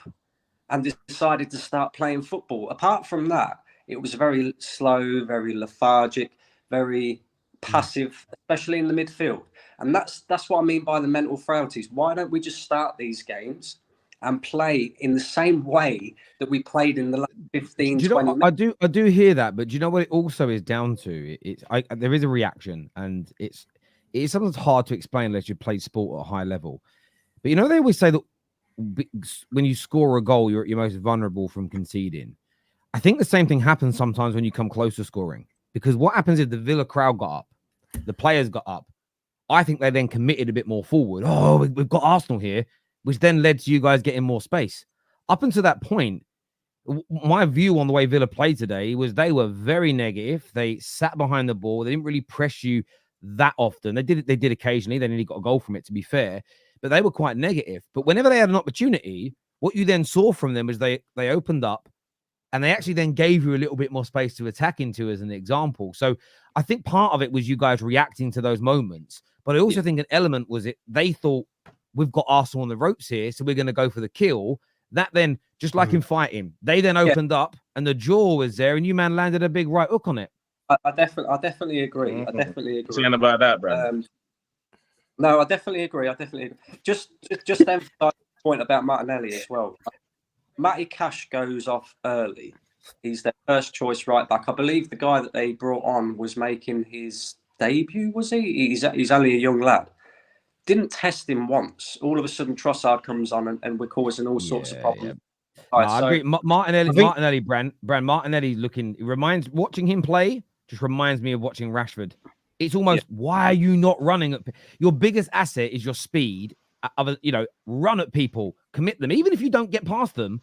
and decided to start playing football. Apart from that, it was very slow, very lethargic, very passive, especially in the midfield. And that's what I mean by the mental frailties. Why don't we just start these games and play in the same way that we played in the last 15, 20 minutes? I do hear that, but do you know what it also is down to? There is a reaction, and it is sometimes hard to explain unless you play sport at a high level. But you know, they always say that when you score a goal, you're at your most vulnerable from conceding. I think the same thing happens sometimes when you come close to scoring, because what happens if the Villa crowd got up, the players got up, I think they then committed a bit more forward. Oh, we've got Arsenal here, which then led to you guys getting more space. Up until that point, my view on the way Villa played today was they were very negative. They sat behind the ball. They didn't really press you that often. They did occasionally. They nearly got a goal from it, to be fair. But they were quite negative. But whenever they had an opportunity, what you then saw from them was they opened up, and they actually then gave you a little bit more space to attack into, as an example. So I think part of it was you guys reacting to those moments. But I also think an element was they thought, we've got Arsenal on the ropes here, so we're going to go for the kill. That then, just like in fighting, they then opened up, and the jaw was there, and you man landed a big right hook on it. I definitely agree. I definitely agree. Saying about that, Brad. No, I definitely agree. Just emphasize the point about Martinelli as well. Matty Cash goes off early. He's their first choice right back. I believe the guy that they brought on was making his debut, was he? He's only a young lad. Didn't test him once. All of a sudden, Trossard comes on and we're causing all sorts of problems. Yeah. I agree. Martinelli, Brand Martinelli watching him play just reminds me of watching Rashford. It's almost, why are you not running? Your biggest asset is your speed. Run at people, commit them. Even if you don't get past them,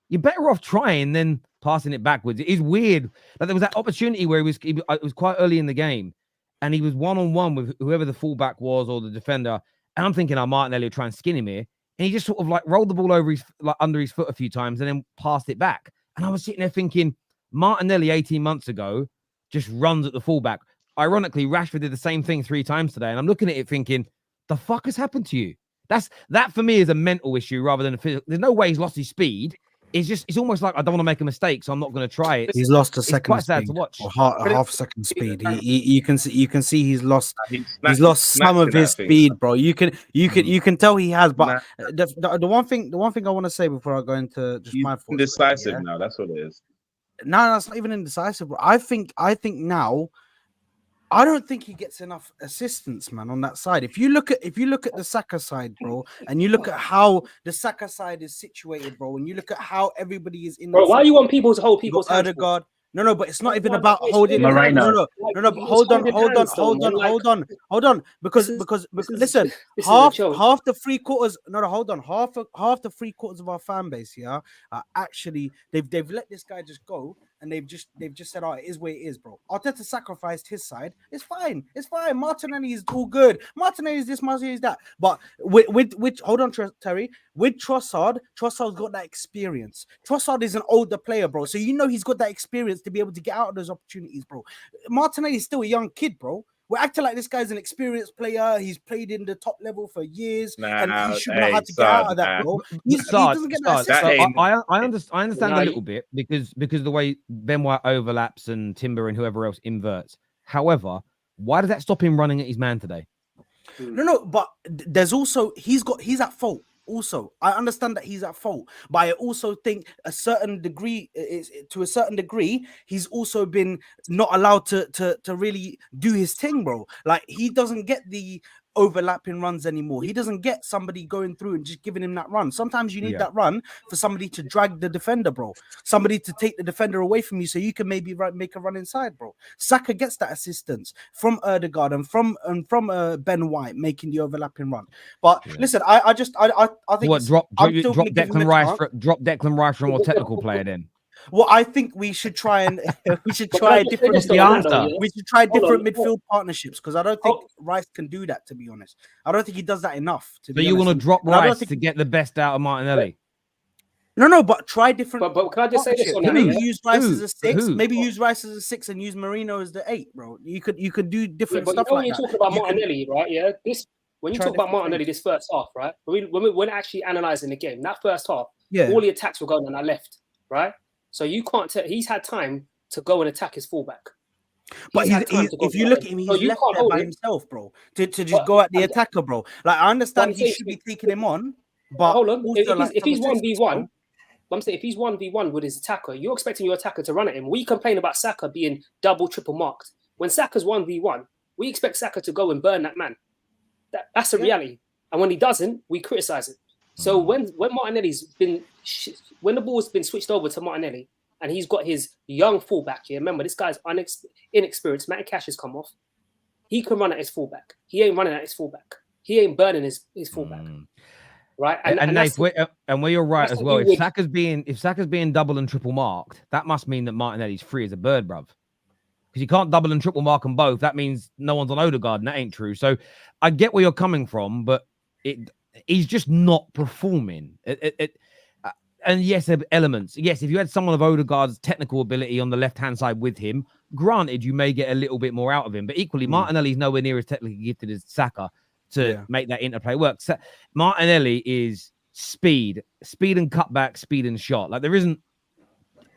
you're better off trying than passing it backwards. It is weird. Like, there was that opportunity where it was quite early in the game, and he was one-on-one with whoever the fullback was or the defender. And I'm thinking, Martinelli will try and skin him here. And he just sort of like rolled the ball over under his foot a few times and then passed it back. And I was sitting there thinking, Martinelli 18 months ago just runs at the fullback. Ironically, Rashford did the same thing 3 times today. And I'm looking at it thinking, the fuck has happened to you? That for me is a mental issue rather than a physical. There's no way he's lost his speed. It's almost like I don't want to make a mistake, so I'm not going to try it. He's lost a second speed. Sad to watch. Or half a second speed. You can see he's lost some of his speed, bro. You can tell he has. But the one thing I want to say before I go into just my thoughts. Indecisive now. That's what it is. No, that's not even indecisive, bro. I think now, I don't think he gets enough assistance, man, on that side. If you look at the Saka side, bro, and you look at how the Saka side is situated, bro, and you look at how everybody is in. Bro, why do you want people to hold people's hands? No, but it's not even about holding. No, but hold on, because listen, half the 3/4. No, hold on, half the 3/4 of our fan base here are actually they've let this guy just go. and they've just said, "Oh, it is where it is, bro." Arteta sacrificed his side. It's fine. It's fine. Martinelli is all good. Martinelli is this, Martinelli is that. But with hold on, Terry. With Trossard's got that experience. Trossard is an older player, bro. So you know he's got that experience to be able to get out of those opportunities, bro. Martinelli is still a young kid, bro. We're acting like this guy's an experienced player. He's played in the top level for years, and he should know how to get out of that, bro. He doesn't get that assist. I understand a little bit because the way Ben White overlaps and Timber and whoever else inverts. However, why does that stop him running at his man today? No, but there's also he's at fault. Also, I understand that he's at fault, but I also think to a certain degree, he's also been not allowed to really do his thing, bro. Like he doesn't get the overlapping runs anymore. He doesn't get somebody going through and just giving him that run. Sometimes you need that run for somebody to drag the defender, bro. Somebody to take the defender away from you so you can maybe make a run inside, bro. Saka gets that assistance from Ødegaard and from Ben White making the overlapping run. But listen, I think drop Declan Rice for a more technical player then. Well, I think we should try different midfield partnerships because I don't think Rice can do that. To be honest, I don't think he does that enough. So you want to drop Rice to get the best out of Martinelli? No, but try different. But can I just say this on maybe use Rice as a 6. Maybe use Rice as a 6 and use Marino as the 8, bro. You could do different stuff like that. When you're talking about Martinelli, right? Yeah, when you talk about Martinelli this first half, right? When we're actually analysing the game, that first half, all the attacks were going on that left, right? So you can't tell. He's had time to go and attack his fullback. But if you look at him, he's left there by himself, bro. To just go at the attacker, bro. Like I understand he should be taking him on, but hold on. If he's 1v1, I'm saying if he's 1v1 with his attacker, you're expecting your attacker to run at him. We complain about Saka being double, triple marked. When Saka's 1v1, we expect Saka to go and burn that man. That's a reality. And when he doesn't, we criticize it. So when the ball's been switched over to Martinelli and he's got his young fullback here, remember this guy's inexperienced. Matty Cash has come off. He can run at his fullback. He ain't running at his fullback. He ain't burning his fullback. Right? And where you're right as well. If Saka's being double and triple marked, that must mean that Martinelli's free as a bird, bruv. Because you can't double and triple mark them both. That means no one's on Ødegaard, and that ain't true. So I get where you're coming from, but he's just not performing. And yes, there are elements. Yes, if you had someone of Ødegaard's technical ability on the left-hand side with him, granted, you may get a little bit more out of him. But equally, Martinelli's nowhere near as technically gifted as Saka to make that interplay work. So Martinelli is speed and cutback, speed and shot. Like there isn't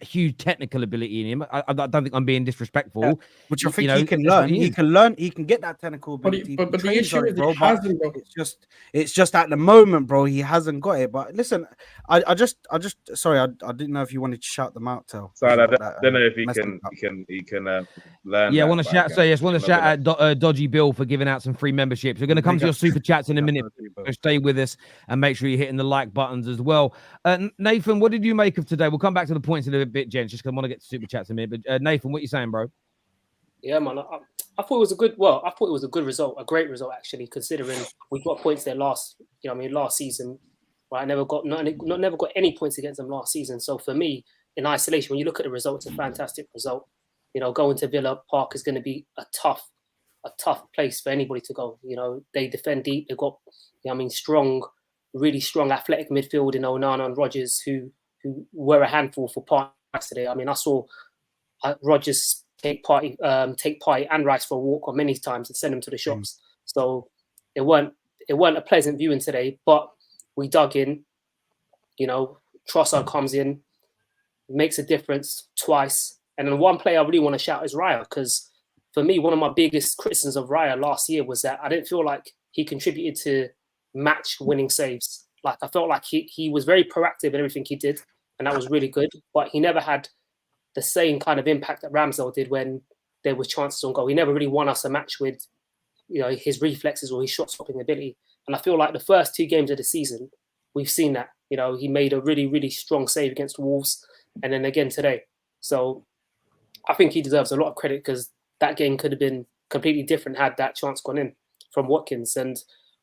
huge technical ability in him. I don't think I'm being disrespectful. Which I think he can learn. He can learn. He can get that technical ability. But the issue is he hasn't, bro. It's just at the moment, bro. He hasn't got it. But listen, I just sorry, I didn't know if you wanted to shout them out, Tel. So I don't know if he can learn. Yeah, I want to shout. So yes, want to shout out Dodgy Bill for giving out some free memberships. We're going to come to your super chats in a minute. So stay with us and make sure you're hitting the like buttons as well. Nathan, what did you make of today? We'll come back to the points in a bit, gents, just because I want to get to super chats in a minute. But Nathan, what are you saying, bro? Yeah, man. I thought it was a good. Well, I thought it was a good result, a great result actually, considering we got points there last season. Right, I never got any points against them last season. So for me, in isolation, when you look at the result, it's a fantastic result. You know, going to Villa Park is going to be a tough place for anybody to go. You know, they defend deep. They've got, really strong athletic midfield in Onana and Rodgers, who were a handful for parts today. I mean, I saw Rodgers take Partey and Rice for a walk on many times and send them to the shops. So it weren't a pleasant viewing today, but we dug in. You know, Trossard comes in, makes a difference twice. And then one player I really want to shout is Raya, because for me, one of my biggest criticisms of Raya last year was that I didn't feel like he contributed to match-winning saves. Like I felt like he was very proactive in everything he did, and that was really good. But he never had the same kind of impact that Ramsdale did when there were chances on goal. He never really won us a match with, his reflexes or his shot-stopping ability. And I feel like the first 2 games of the season, we've seen that. You know, he made a really, really strong save against Wolves, and then again today. So I think he deserves a lot of credit, because that game could have been completely different had that chance gone in from Watkins. And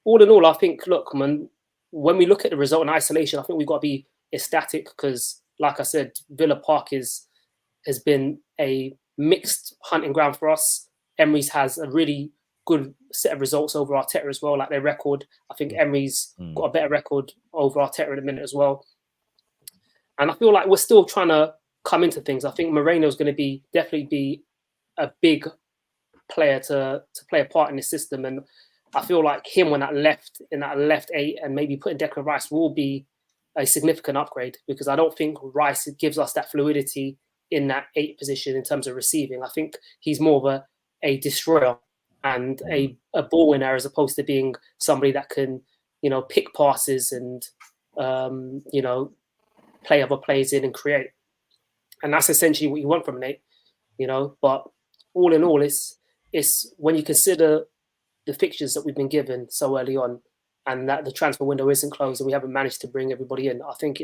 all in all, I think, look, man, when we look at the result in isolation, I think we've got to be ecstatic because, like I said, Villa Park is has been a mixed hunting ground for us. Emery's has a really good set of results over Arteta as well, like their record. I think Emery's got a better record over Arteta in a minute as well. And I feel like we're still trying to come into things. I think Moreno's going to definitely be a big player to play a part in the system. And I feel like him in that left 8 and maybe putting Declan Rice will be a significant upgrade, because I don't think Rice gives us that fluidity in that 8 position in terms of receiving. I think he's more of a destroyer and a ball winner, as opposed to being somebody that can, pick passes and, play other players in and create. And that's essentially what you want from an 8, But all in all, it's when you consider the fixtures that we've been given so early on, and that the transfer window isn't closed and we haven't managed to bring everybody in, I think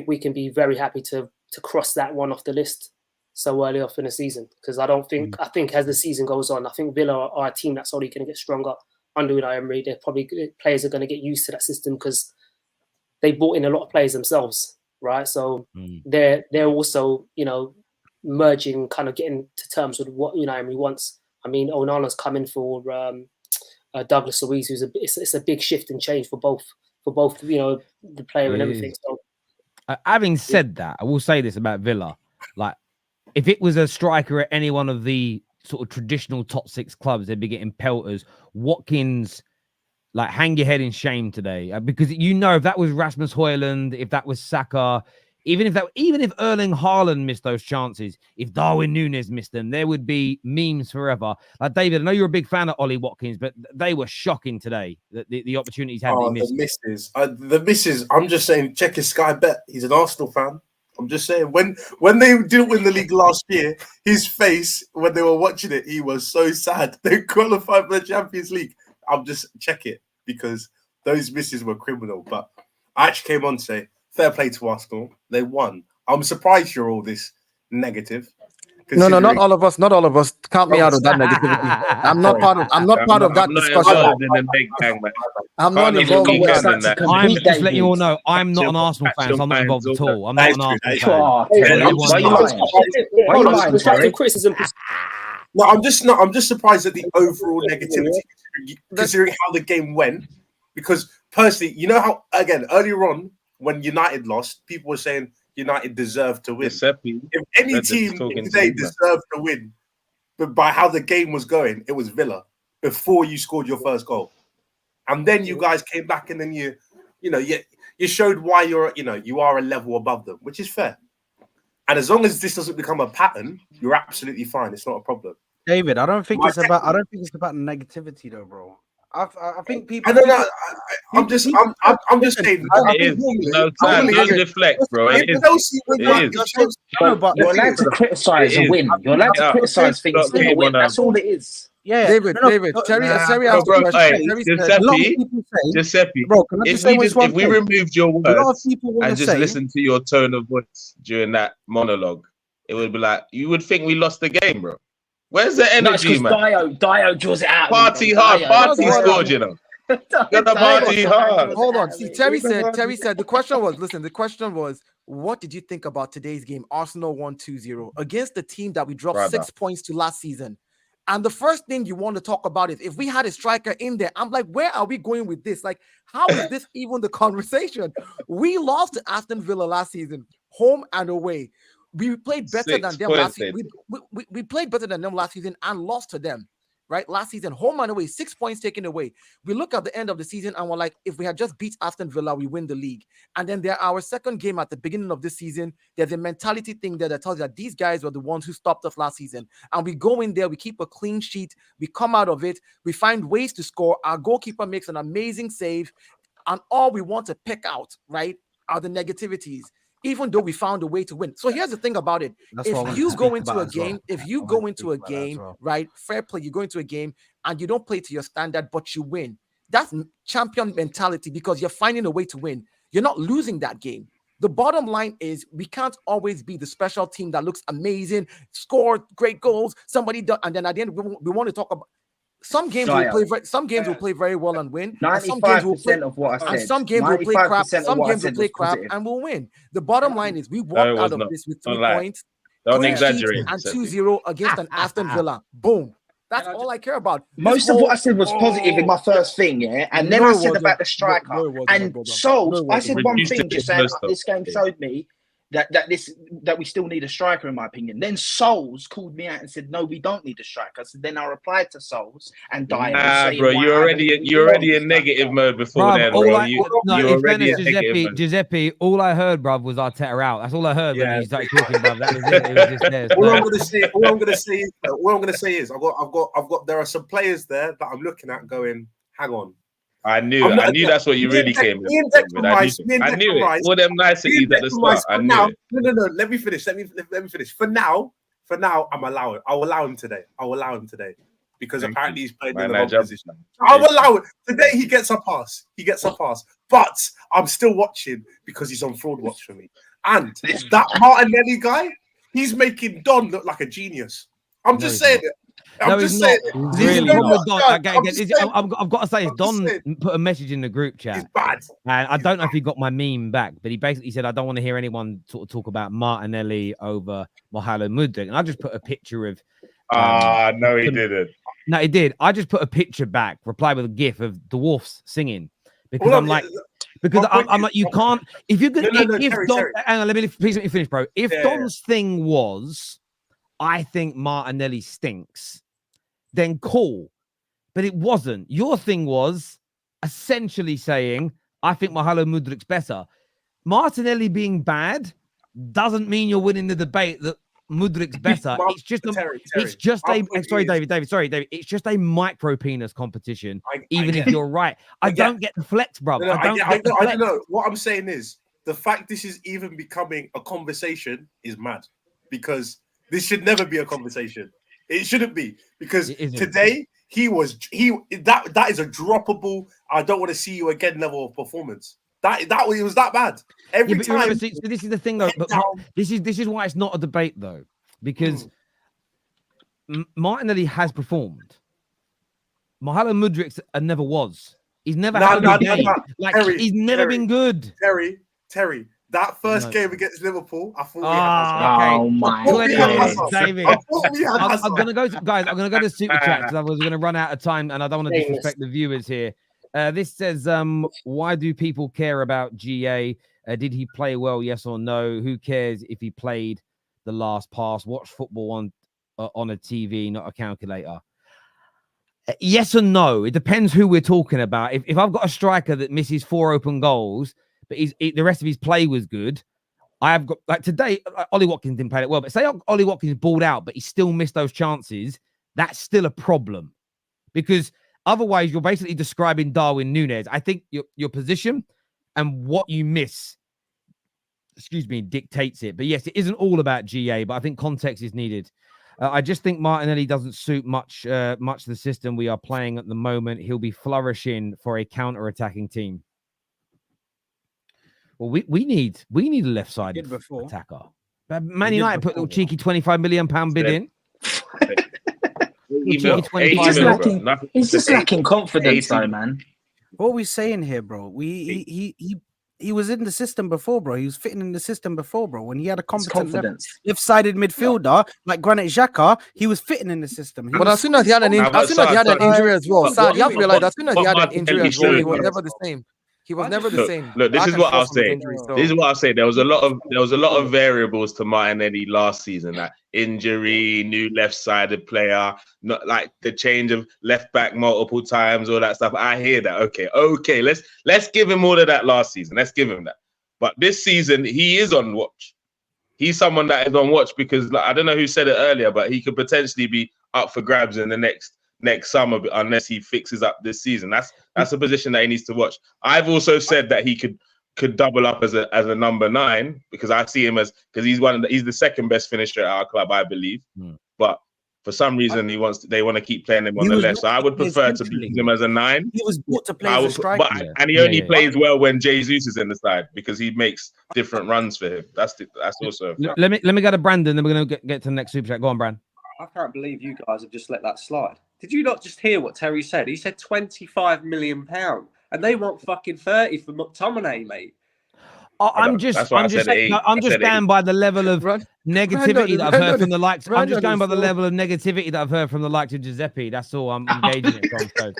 we can be very happy to cross that one off the list so early off in the season. Because I think as the season goes on, I think Villa are a team that's only going to get stronger under Unai Emery. Players are going to get used to that system because they brought in a lot of players themselves, right? So they're also, merging, kind of getting to terms with what Unai Emery wants. I mean, Onana's coming for Douglas Luiz, it's a big shift and change for both, the player and everything. So, having said that, I will say this about Villa: like, if it was a striker at any one of the sort of traditional top 6 clubs, they'd be getting pelters. Watkins, like, hang your head in shame today, because if that was Rasmus Højlund, if that was Saka, even if Erling Haaland missed those chances, if Darwin Núñez missed them, there would be memes forever. Like, David, I know you're a big fan of Ollie Watkins, but they were shocking today. The opportunities had. The misses. I'm just saying, check his Sky Bet. He's an Arsenal fan. I'm just saying, when they didn't win the league last year, his face when they were watching it, he was so sad. They qualified for the Champions League. I'm just check it, because those misses were criminal. But I actually came on to say, fair play to Arsenal. They won. I'm surprised you're all this negative. No, not all of us. Not all of us. Count me out of that negativity. I'm not part of that discussion. I'm not involved in that. I'm just letting you all know, I'm not an Arsenal fan, so I'm not involved at all. I'm not an Arsenal fan. No, I'm just surprised at the overall negativity, considering how the game went. Because personally, how, again, earlier on when United lost, people were saying United deserved to win. Giuseppe, if any team today deserved to win, but by how the game was going, it was Villa before you scored your first goal, and then you guys came back, and then you showed why you are a level above them, which is fair. And as long as this doesn't become a pattern, you're absolutely fine. It's not a problem. David, I don't think it's about negativity though, bro. I think people. I'm just saying. Don't deflect, bro. You're allowed to criticize a win. You're allowed to criticize things. That's all it is. Yeah, David. Terry asked a question. Giuseppe, if we removed your words and just listened to your tone of voice during that monologue, it would be like, you would think we lost the game, bro. Where's the energy, man? Dio draws it out. Party hard. Party scored, party hard. Hold on. See, Terry said, the question was, what did you think about today's game? Arsenal won 2-0 against the team that we dropped 6 points to last season. And the first thing you want to talk about is, if we had a striker in there, I'm like, where are we going with this? Like, how is this even the conversation? We lost to Aston Villa last season, home and away. We played better than them last season. We played better than them last season and lost to them, right? Last season, home and away, 6 points taken away. We look at the end of the season and we're like, if we had just beat Aston Villa, we win the league. And then our second game at the beginning of this season, there's a mentality thing there that tells you that these guys were the ones who stopped us last season. And we go in there, we keep a clean sheet, we come out of it, we find ways to score. Our goalkeeper makes an amazing save. And all we want to pick out, right, are the negativities, even though we found a way to win. So here's the thing about it. If you go into a game, right, fair play, you go into a game and you don't play to your standard, but you win. That's champion mentality, because you're finding a way to win. You're not losing that game. The bottom line is, we can't always be the special team that looks amazing, score great goals, somebody does, and then at the end we want to talk about some games will play very well and win. 95% of what I said. And some games will play crap. Some games will play crap and we'll win. The bottom line is, we walked out of this with 3 points. Don't exaggerate. And 2-0 against an Aston Villa. Boom. That's all I care about. Most of what I said was positive in my first thing, yeah? And then I said about the striker. And Sulz, I said one thing, just saying this game showed me that we still need a striker, in my opinion. Then Sulz called me out and said, no, we don't need a striker. So then I replied to Sulz and died. Nah, bro, you're already in negative mode before then, bro. Giuseppe, all I heard, bruv, was Arteta out. That's all I heard when he started talking about that. Was it. It was just there. All I'm gonna say is I've got there are some players there that I'm looking at going, hang on. I knew that's what you really came with. I knew it. All them niceties at the start. I knew it. No. Let me finish. Let me finish. For now, I'll allow him today. Because apparently he's playing in the wrong position. I'll allow it. Today he gets a pass. But I'm still watching because he's on fraud watch for me. And that Martinelli guy, he's making Don look like a genius. I'm just saying it. I'm just saying. I've got to say, Don put a message in the group chat. It's bad. And I don't know if he got my meme back, but he basically said, I don't want to hear anyone talk about Martinelli over Mohamed Mudryk. And I just put a picture of... no, he didn't. No, he did. I just put a picture back, reply with a gif of Dwarfs singing. Because I'm like, you can't... If you're going to... Terry. Hang on, please let me finish, bro. If Don's thing was, I think Martinelli stinks, then cool. But it wasn't. Your thing was essentially saying, I think Mohamed Mudryk's better. Martinelli being bad doesn't mean you're winning the debate that Mudryk's better. It's just David. It's just a micro penis competition. Even if you're right, I don't get the flex, bro. I don't know. What I'm saying is the fact this is even becoming a conversation is mad, because this should never be a conversation. It shouldn't be, because today that is a droppable, I don't want to see you again level of performance. It was that bad every time. Remember, so this is the thing though. But this is why it's not a debate though, because Martinelli has performed. Mohamed Mudryk never was. He's never had a good game. He's never been good. Terry. That first game against Liverpool, I thought we had Oh my God, David! I'm gonna go to the super chat because I was gonna run out of time, and I don't want to disrespect the viewers here. This says, why do people care about GA? Did he play well? Yes or no? Who cares if he played the last pass? Watch football on a TV, not a calculator. Yes and no. It depends who we're talking about. If I've got a striker that misses 4 open goals, but the rest of his play was good, I have got, like today, Ollie Watkins didn't play it well, but say Ollie Watkins balled out, but he still missed those chances, that's still a problem. Because otherwise, you're basically describing Darwin Núñez. I think your position and what you miss, dictates it. But yes, it isn't all about GA, but I think context is needed. I just think Martinelli doesn't suit much the system we are playing at the moment. He'll be flourishing for a counter-attacking team. Well, we need a left-sided attacker. Man United put a little cheeky £25 million bid in. He's just lacking confidence, though, man. What are we saying here, bro? He was in the system before, bro. He was fitting in the system before, bro. When he had a competent left-sided midfielder like Granit Xhaka, he was fitting in the system. But as soon as he had an injury as well, Saad, you have to realize, as soon as he had an injury as well, he was never the same. He was never the same. Look, this is what I'll say. This is what I'll say. There was a lot of variables to Martinelli last season. Like injury, new left-sided player, not like the change of left back multiple times, all that stuff. I hear that. Okay. Let's give him all of that last season. Let's give him that. But this season, he is on watch. He's someone that is on watch because I don't know who said it earlier, but he could potentially be up for grabs in the next summer unless he fixes up this season. That's a position that he needs to watch. I've also said that he could double up as a number 9 because I see him because he's the second best finisher at our club, I believe. But for some reason they want to keep playing him on the left. So I would prefer to use him as a 9. He was bought to play as a striker. And he only plays well when Jesus is in the side because he makes different runs for him. That's also let me go to Brandon, then we're gonna get to the next super chat. Go on, Brandon. I can't believe you guys have just let that slide. Did you not just hear what Terry said? He said £25 million, and they want fucking 30 for McTominay, mate. I'm just going by the level of negativity that I've heard from the likes. I'm just going by the level of negativity that I've heard from the likes of Giuseppe. That's all I'm engaging it from. So,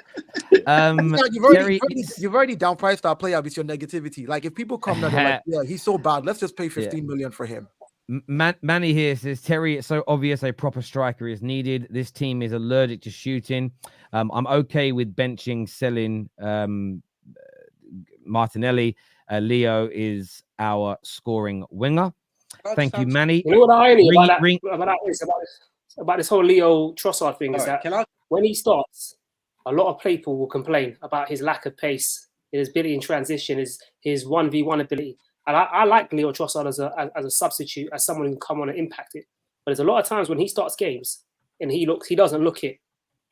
you've already downpriced our player with your negativity. Like if people come and they're like, yeah, he's so bad, let's just pay 15 million for him. Manny here says, Terry, it's so obvious a proper striker is needed. This team is allergic to shooting. I'm okay with benching, selling Martinelli. Leo is our scoring winger. Thank you, Manny. You know what the irony about this whole Leo Trossard thing is that when he starts, a lot of people will complain about his lack of pace, his ability in transition, his 1v1 ability. And I like Leo Trossard as a substitute, as someone who can come on and impact it. But there's a lot of times when he starts games and he doesn't look it.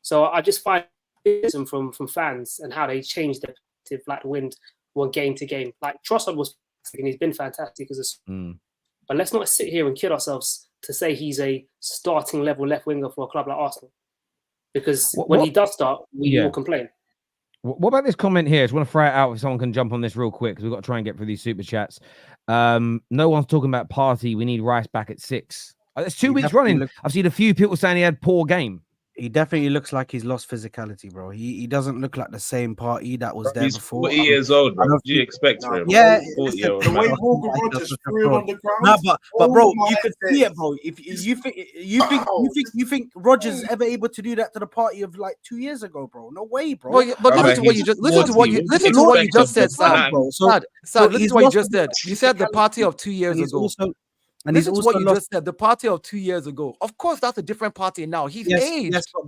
So I just find from fans and how they change their perspective like the wind one game to game. Like Trossard was, and he's been fantastic but let's not sit here and kid ourselves to say he's a starting level left winger for a club like Arsenal, because when he does start, we will complain. What about this comment here? I just want to throw it out if someone can jump on this real quick because we've got to try and get through these super chats. No one's talking about Partey. We need Rice back at 6. It's 2 weeks running. I've seen a few people saying he had poor game. He definitely looks like he's lost physicality, bro. He doesn't look like the same Partey that was there before. 40 years old, bro. What do you expect from him? Yeah, the way Morgan Rogers threw him on the ground. No, but bro, you could see it, bro. If you think Rogers is ever able to do that to the Partey of like 2 years ago, bro? No way, bro. But listen to what you just said, Saad. Saad, listen to what you just said. You said the Partey of 2 years ago. And this is what you just said, the Partey of 2 years ago. Of course, that's a different Partey now. He's aged. Yes, but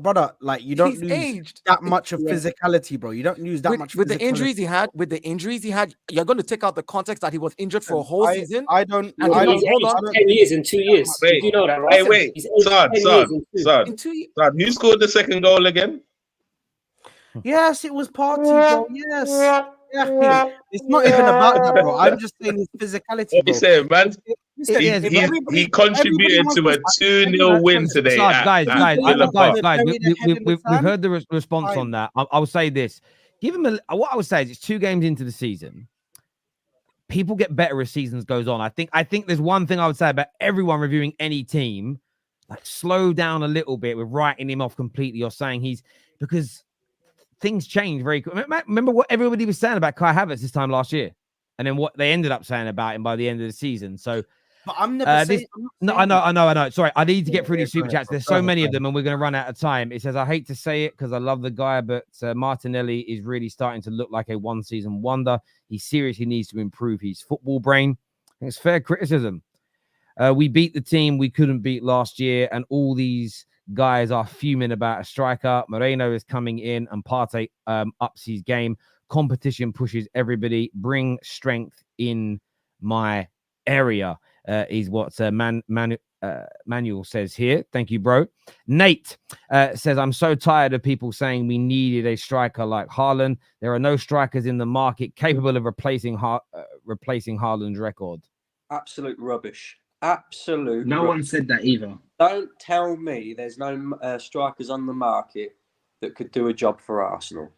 brother, like you don't lose that much of physicality, bro. You don't lose that much with the injuries he had. With the injuries he had, you're going to take out the context that he was injured for a whole season. I don't. Hold on. 10 years in 2 years. Wait, you know that, right? Wait. Saad. You scored the second goal again? Yes, it was Partey, bro. Yes. Yeah. It's not even about that, bro. I'm just saying his physicality, bro. You say, man. He contributed to a 2-0 win today. Guys, we've heard the response on that. I'll say this. Give him what I would say is it's 2 games into the season. People get better as seasons goes on. I think there's one thing I would say about everyone reviewing any team, like slow down a little bit with writing him off completely or saying because things change very quickly. Remember what everybody was saying about Kai Havertz this time last year, and then what they ended up saying about him by the end of the season. So, but I'm never saying. I know. Sorry, I need to get through these super chats. There's so many of them, and we're going to run out of time. It says, I hate to say it because I love the guy, but Martinelli is really starting to look like a one-season wonder. He seriously needs to improve his football brain. I think it's fair criticism. We beat the team we couldn't beat last year, and all these guys are fuming about a striker. Moreno is coming in and Partey ups his game. Competition pushes everybody. Bring strength in my area is what Manuel says here. Thank you, bro. Nate says, I'm so tired of people saying we needed a striker like Haaland. There are no strikers in the market capable of replacing Haaland's record. Absolute rubbish. Absolute. No one said that either. Don't tell me there's no strikers on the market that could do a job for Arsenal.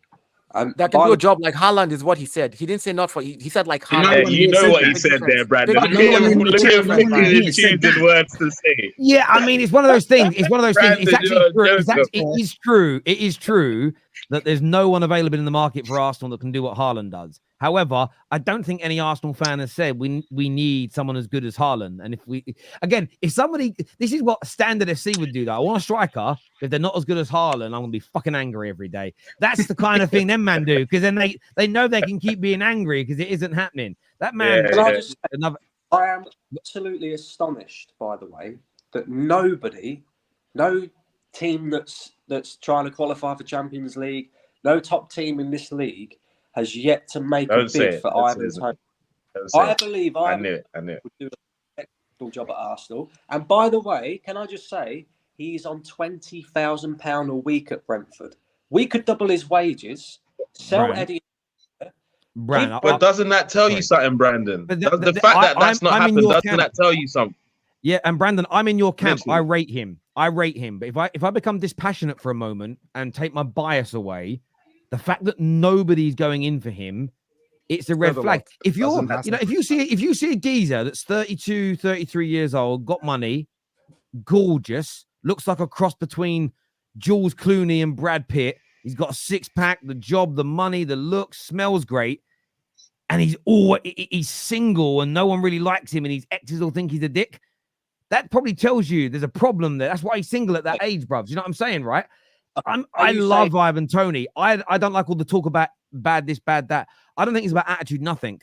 That can do a job like Haaland is what he said. He didn't say not for. He said like Haaland. You know what he said there, Brandon. Look at him choosing words to say. Yeah, I mean, it's one of those things. It's one of those things. It's actually true. It is true that there's no one available in the market for Arsenal that can do what Haaland does. However, I don't think any Arsenal fan has said we need someone as good as Haaland. And if somebody, this is what Standard FC would do, though. I want a striker. If they're not as good as Haaland, I'm going to be fucking angry every day. That's the kind of thing them man do, because then they know they can keep being angry because it isn't happening. That man. Yeah. I am absolutely astonished, by the way, that no team that's trying to qualify for Champions League, no top team in this league has yet to make a bid for Ivan's home. I believe Ivan would do an excellent job at Arsenal. And by the way, can I just say, he's on £20,000 a week at Brentford. We could double his wages, sell Eddie. But doesn't that tell you something, Brandon? The fact that that's not happened, doesn't that tell you something? Yeah, and Brandon, I'm in your camp. Literally. I rate him. But if I become dispassionate for a moment and take my bias away, the fact that nobody's going in for him it's a red flag. If you're, if you see a geezer that's 32, 33 years old, got money, gorgeous, looks like a cross between Jules Clooney and Brad Pitt. He's got a six-pack, the job, the money, the looks, smells great. And he's single and no one really likes him and his exes all think he's a dick. That probably tells you there's a problem there. That's why he's single at that age, bruv. You know what I'm saying, right? I love Ivan Toney. I don't like all the talk about bad this, bad that. I don't think it's about attitude, nothing.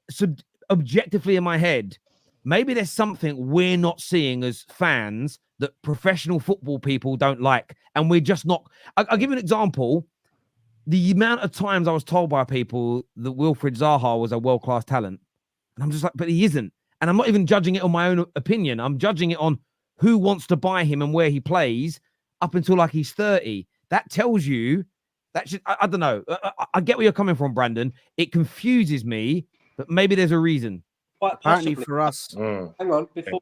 So objectively in my head, maybe there's something we're not seeing as fans that professional football people don't like. And we're just not. I'll give you an example. The amount of times I was told by people that Wilfried Zaha was a world-class talent. And I'm just like, but he isn't. And I'm not even judging it on my own opinion. I'm judging it on who wants to buy him and where he plays up until like he's 30. That tells you that should, I don't know. I get where you're coming from, Brandon. It confuses me, but maybe there's a reason. Apparently for us. Hang on, before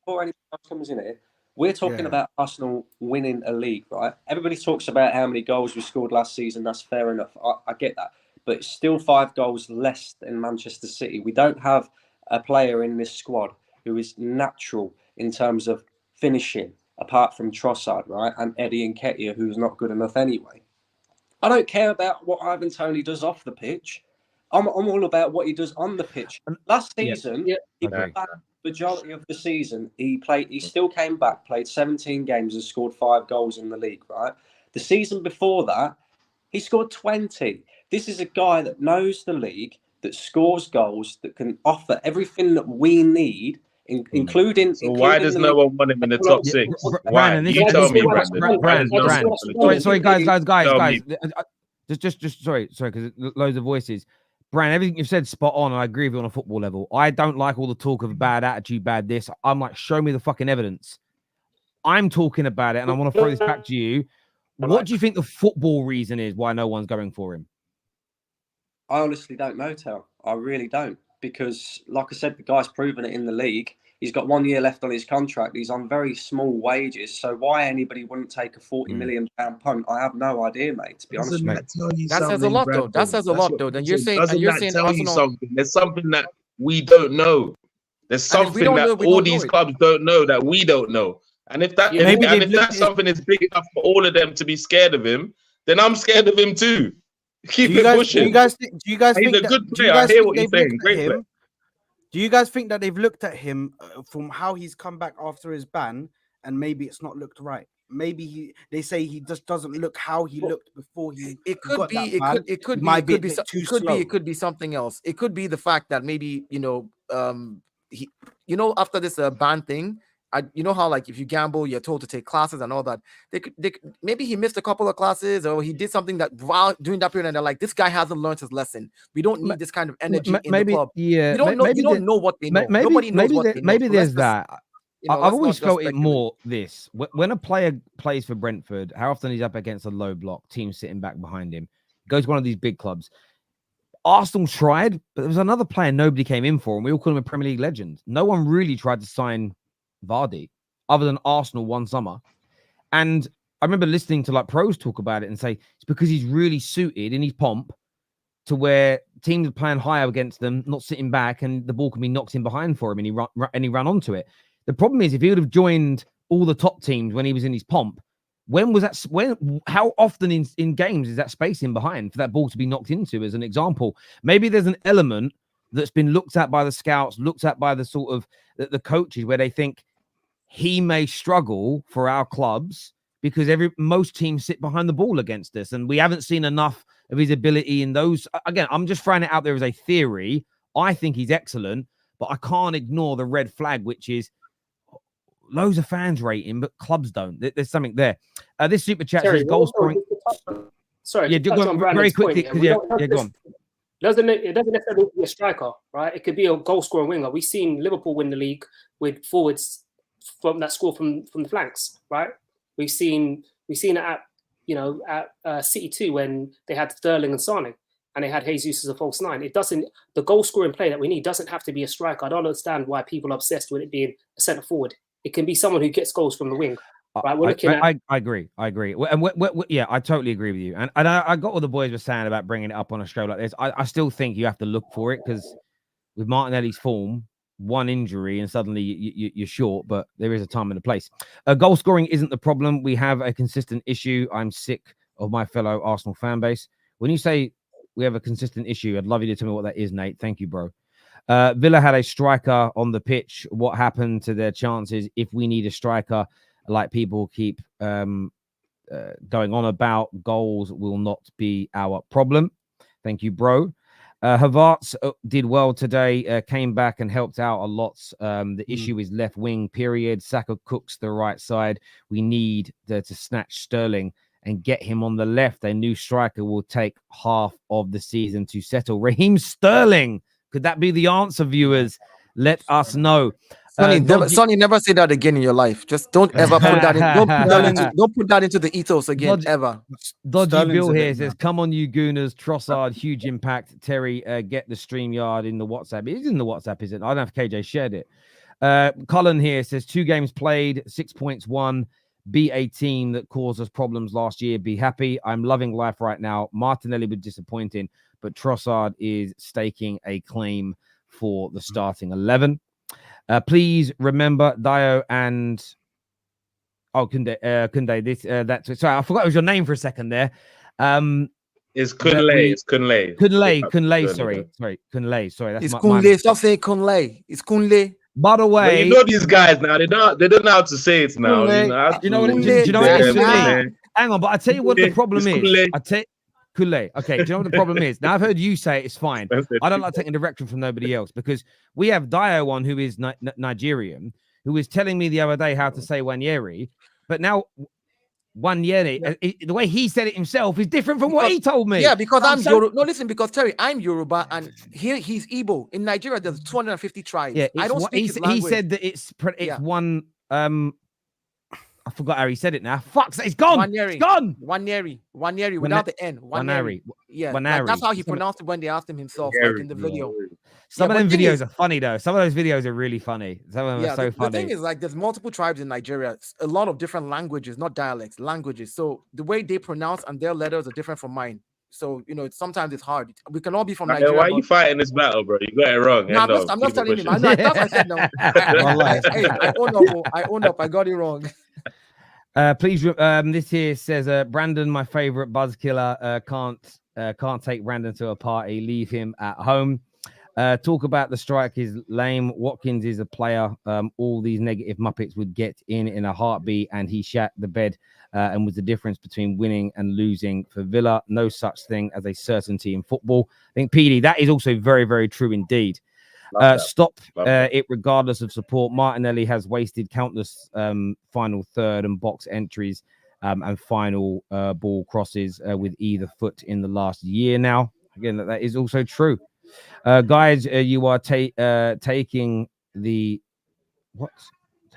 anyone else comes in here, we're talking about Arsenal winning a league, right? Everybody talks about how many goals we scored last season. That's fair enough. I get that. But it's still 5 goals less than Manchester City. We don't have a player in this squad who is natural in terms of finishing, apart from Trossard, right? And Eddie Nketiah, who's not good enough anyway. I don't care about what Ivan Toney does off the pitch. I'm all about what he does on the pitch. Last season, majority of the season, he still came back, played 17 games and scored 5 goals in the league, right? The season before that, he scored 20. This is a guy that knows the league, that scores goals, that can offer everything that we need, including... So why does no one want him in the top 6? Why? You tell me, Brandon. Sorry, guys. Just sorry, because loads of voices. Brand, everything you've said spot on, and I agree with you on a football level. I don't like all the talk of bad attitude, bad this. I'm like, show me the fucking evidence. I'm talking about it, and I want to throw this back to you. What do you think the football reason is why no one's going for him? I honestly don't know, Tel. I really don't. Because, like I said, the guy's proven it in the league. He's got 1 year left on his contract. He's on very small wages. So why anybody wouldn't take a £40 million punt, I have no idea, mate, to be honest with you. That says a lot, though. That says a lot, though. Then you're saying... Doesn't that tell you something? There's something that we don't know. There's something that all these clubs don't know that we don't know. And if that, if that's something that's big enough for all of them to be scared of him, then I'm scared of him too. Keep it pushing. Do you guys think he's a good player? I hear what you're saying. Great player. Do you guys think that they've looked at him from how he's come back after his ban, and maybe it's not looked right? Maybe they say he just doesn't look how he looked before he. It could be something else. It could be the fact that maybe after this ban thing. You know how, like, if you gamble, you're told to take classes and all that. Maybe he missed a couple of classes, or he did something that while during that period, and they're like, this guy hasn't learned his lesson. We don't need this kind of energy in the club. Yeah, you don't know what they know. Nobody knows what they know. Maybe there's that. I've always felt it more this. When a player plays for Brentford, how often he's up against a low block, team sitting back behind him, goes to one of these big clubs. Arsenal tried, but there was another player nobody came in for, and we all call him a Premier League legend. No one really tried to sign Vardy other than Arsenal one summer. And I remember listening to like pros talk about it and say it's because he's really suited in his pomp to where teams are playing higher against them, not sitting back, and the ball can be knocked in behind for him, and he ran onto it. The problem is, if he would have joined all the top teams when he was in his pomp, how often in games is that space in behind for that ball to be knocked into? As an example, maybe there's an element that's been looked at by the scouts, looked at by the sort of the coaches, where they think he may struggle for our clubs because most teams sit behind the ball against us, and we haven't seen enough of his ability in those. Again, I'm just throwing it out there as a theory. I think he's excellent, but I can't ignore the red flag, which is loads of fans rate him, but clubs don't. There's something there. This super chat says goal scoring. Sorry, yeah, go on, very quickly. Go on. It doesn't necessarily be a striker, right? It could be a goal scoring winger. We've seen Liverpool win the league with forwards that score from the flanks, right? We've seen it at City too, when they had Sterling and Sane, and they had Jesus as a false nine. The goal scoring play that we need doesn't have to be a striker. I don't understand why people are obsessed with it being a centre forward. It can be someone who gets goals from the wing. Right, we're looking at. I agree. And yeah, I totally agree with you. And I got what the boys were saying about bringing it up on a show like this. I still think you have to look for it because with Martinelli's form, one injury and suddenly you're short. But there is a time and a place. Goal scoring isn't the problem. We have a consistent issue. I'm sick of my fellow Arsenal fan base. When you say we have a consistent issue, I'd love you to tell me what that is, Nate. Thank you, bro. Villa had a striker on the pitch. What happened to their chances? If we need a striker, like people keep going on about, goals will not be our problem. Thank you, bro. Havertz did well today, came back and helped out a lot. The issue is left wing, period. Saka cooks the right side. We need to snatch Sterling and get him on the left. A new striker will take half of the season to settle. Raheem Sterling. Could that be the answer, viewers? Let us know. Sonny, never say that again in your life. Just don't ever put that in. Don't put that into the ethos again, ever. Dodgy Bill here says, "Come on, you Gooners! Trossard, huge impact. Terry, get the StreamYard in the WhatsApp. It is in the WhatsApp, is it? I don't know if KJ shared it." Colin here says, 2 games played, 6 points won. Be a team that caused us problems last year. Be happy. I'm loving life right now. Martinelli was disappointing, but Trossard is staking a claim for the starting 11. Please remember Dio and Kunde. This that's sorry, I forgot it was your name for a second there. It's Kunle. It's Kunle. Kunle. Sorry, Kunle. Sorry, that's it's Kunle. Stop saying Kunle. It's Kunle. By the way, but you know these guys now. They don't know how to say it now. You know what it is for me? Hang on, but I tell you what the problem is. Kule. Okay, do you know what the problem is? Now I've heard you say it's fine. I don't like taking direction from nobody else because we have Dio on who is Nigerian, who was telling me the other day how to say Wanyeri, but now Wanyeri, the way he said it himself is different from what he told me. Yeah, because I'm Yoruba. No, listen, because Terry, I'm Yoruba, and here he's Igbo. In Nigeria, there's 250 tribes. Yeah, I don't speak his language. He said that it's one. I forgot how he said it now. Fuck, it's gone. Wanyeri. It's gone. Wanyeri without the N. Wanyeri. Yeah, like, that's how he pronounced it when they asked him himself, like in the video. Some of them videos are funny though. Some of those videos are really funny. Some of them are so funny. The thing is, like, there's multiple tribes in Nigeria. A lot of different languages, not dialects, languages. So the way they pronounce and their letters are different from mine. So, you know, sometimes it's hard. We can all be from Nigeria. Why are you fighting this battle, bro? You got it wrong. No, I'm not telling him. That's what I said now. I own up. I got it wrong. Please, this here says, Brandon, my favorite buzz killer, can't take Brandon to a party. Leave him at home. Talk about the strike is lame. Watkins is a player. All these negative Muppets would get in a heartbeat, and he shat the bed and was the difference between winning and losing for Villa. No such thing as a certainty in football. I think, PD, that is also very, very true indeed. Stop it regardless of support. Martinelli has wasted countless final third and box entries and final ball crosses with either foot in the last year now. Again, that is also true. Guys, you are taking the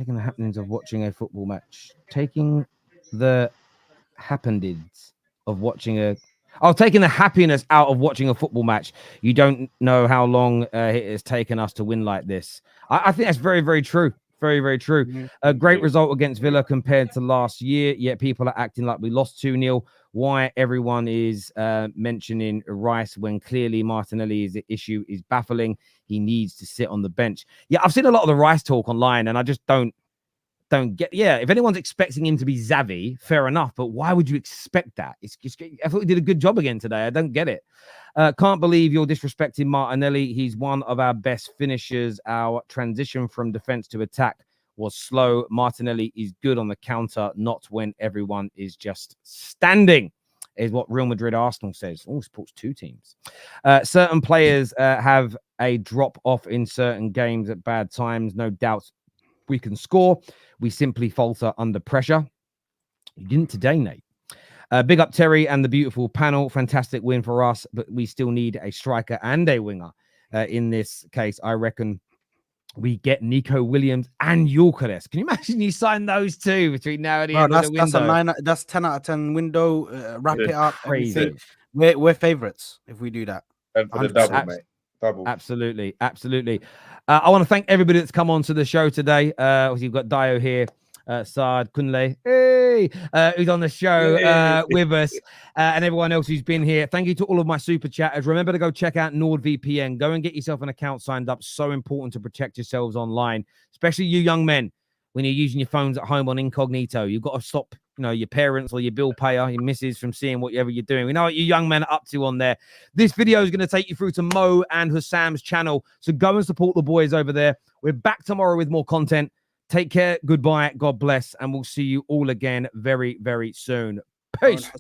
happenings of watching a football match. Taking the happenings of watching taking the happiness out of watching a football match. You don't know how long it has taken us to win like this. I think that's very, very true. Very, very true. Mm-hmm. A great result against Villa compared to last year, yet people are acting like we lost 2-0. Why everyone is mentioning Rice when clearly Martinelli's issue is baffling. He needs to sit on the bench. Yeah, I've seen a lot of the Rice talk online, and I just don't get. Yeah, if anyone's expecting him to be Xavi, fair enough. But why would you expect that? I thought he did a good job again today. I don't get it. Can't believe you're disrespecting Martinelli. He's one of our best finishers. Our transition from defense to attack was slow. Martinelli is good on the counter, not when everyone is just standing, is what Real Madrid Arsenal says. Oh, supports 2 teams. Certain players have a drop off in certain games at bad times. No doubt we can score. We simply falter under pressure. You didn't today, Nate. Big up Terry and the beautiful panel. Fantastic win for us, but we still need a striker and a winger. In this case, I reckon we get Nico Williams and Gyökeres. Can you imagine you sign those 2 between now and the end of the window? That's 10 out of 10 window. Wrap it up. Crazy. We're favorites if we do that. And for the double, mate. Double. Absolutely. I want to thank everybody that's come on to the show today. You've got Dio here. Saad, Kunle, hey, who's on the show with us, and everyone else who's been here. Thank you to all of my super chatters. Remember to go check out NordVPN. Go and get yourself an account signed up. So important to protect yourselves online, especially you young men. When you're using your phones at home on incognito, you've got to stop, your parents or your bill payer, your missus from seeing whatever you're doing. We know what you young men are up to on there. This video is going to take you through to Mo and Hussam's channel. So go and support the boys over there. We're back tomorrow with more content. Take care. Goodbye. God bless. And we'll see you all again very, very soon. Peace.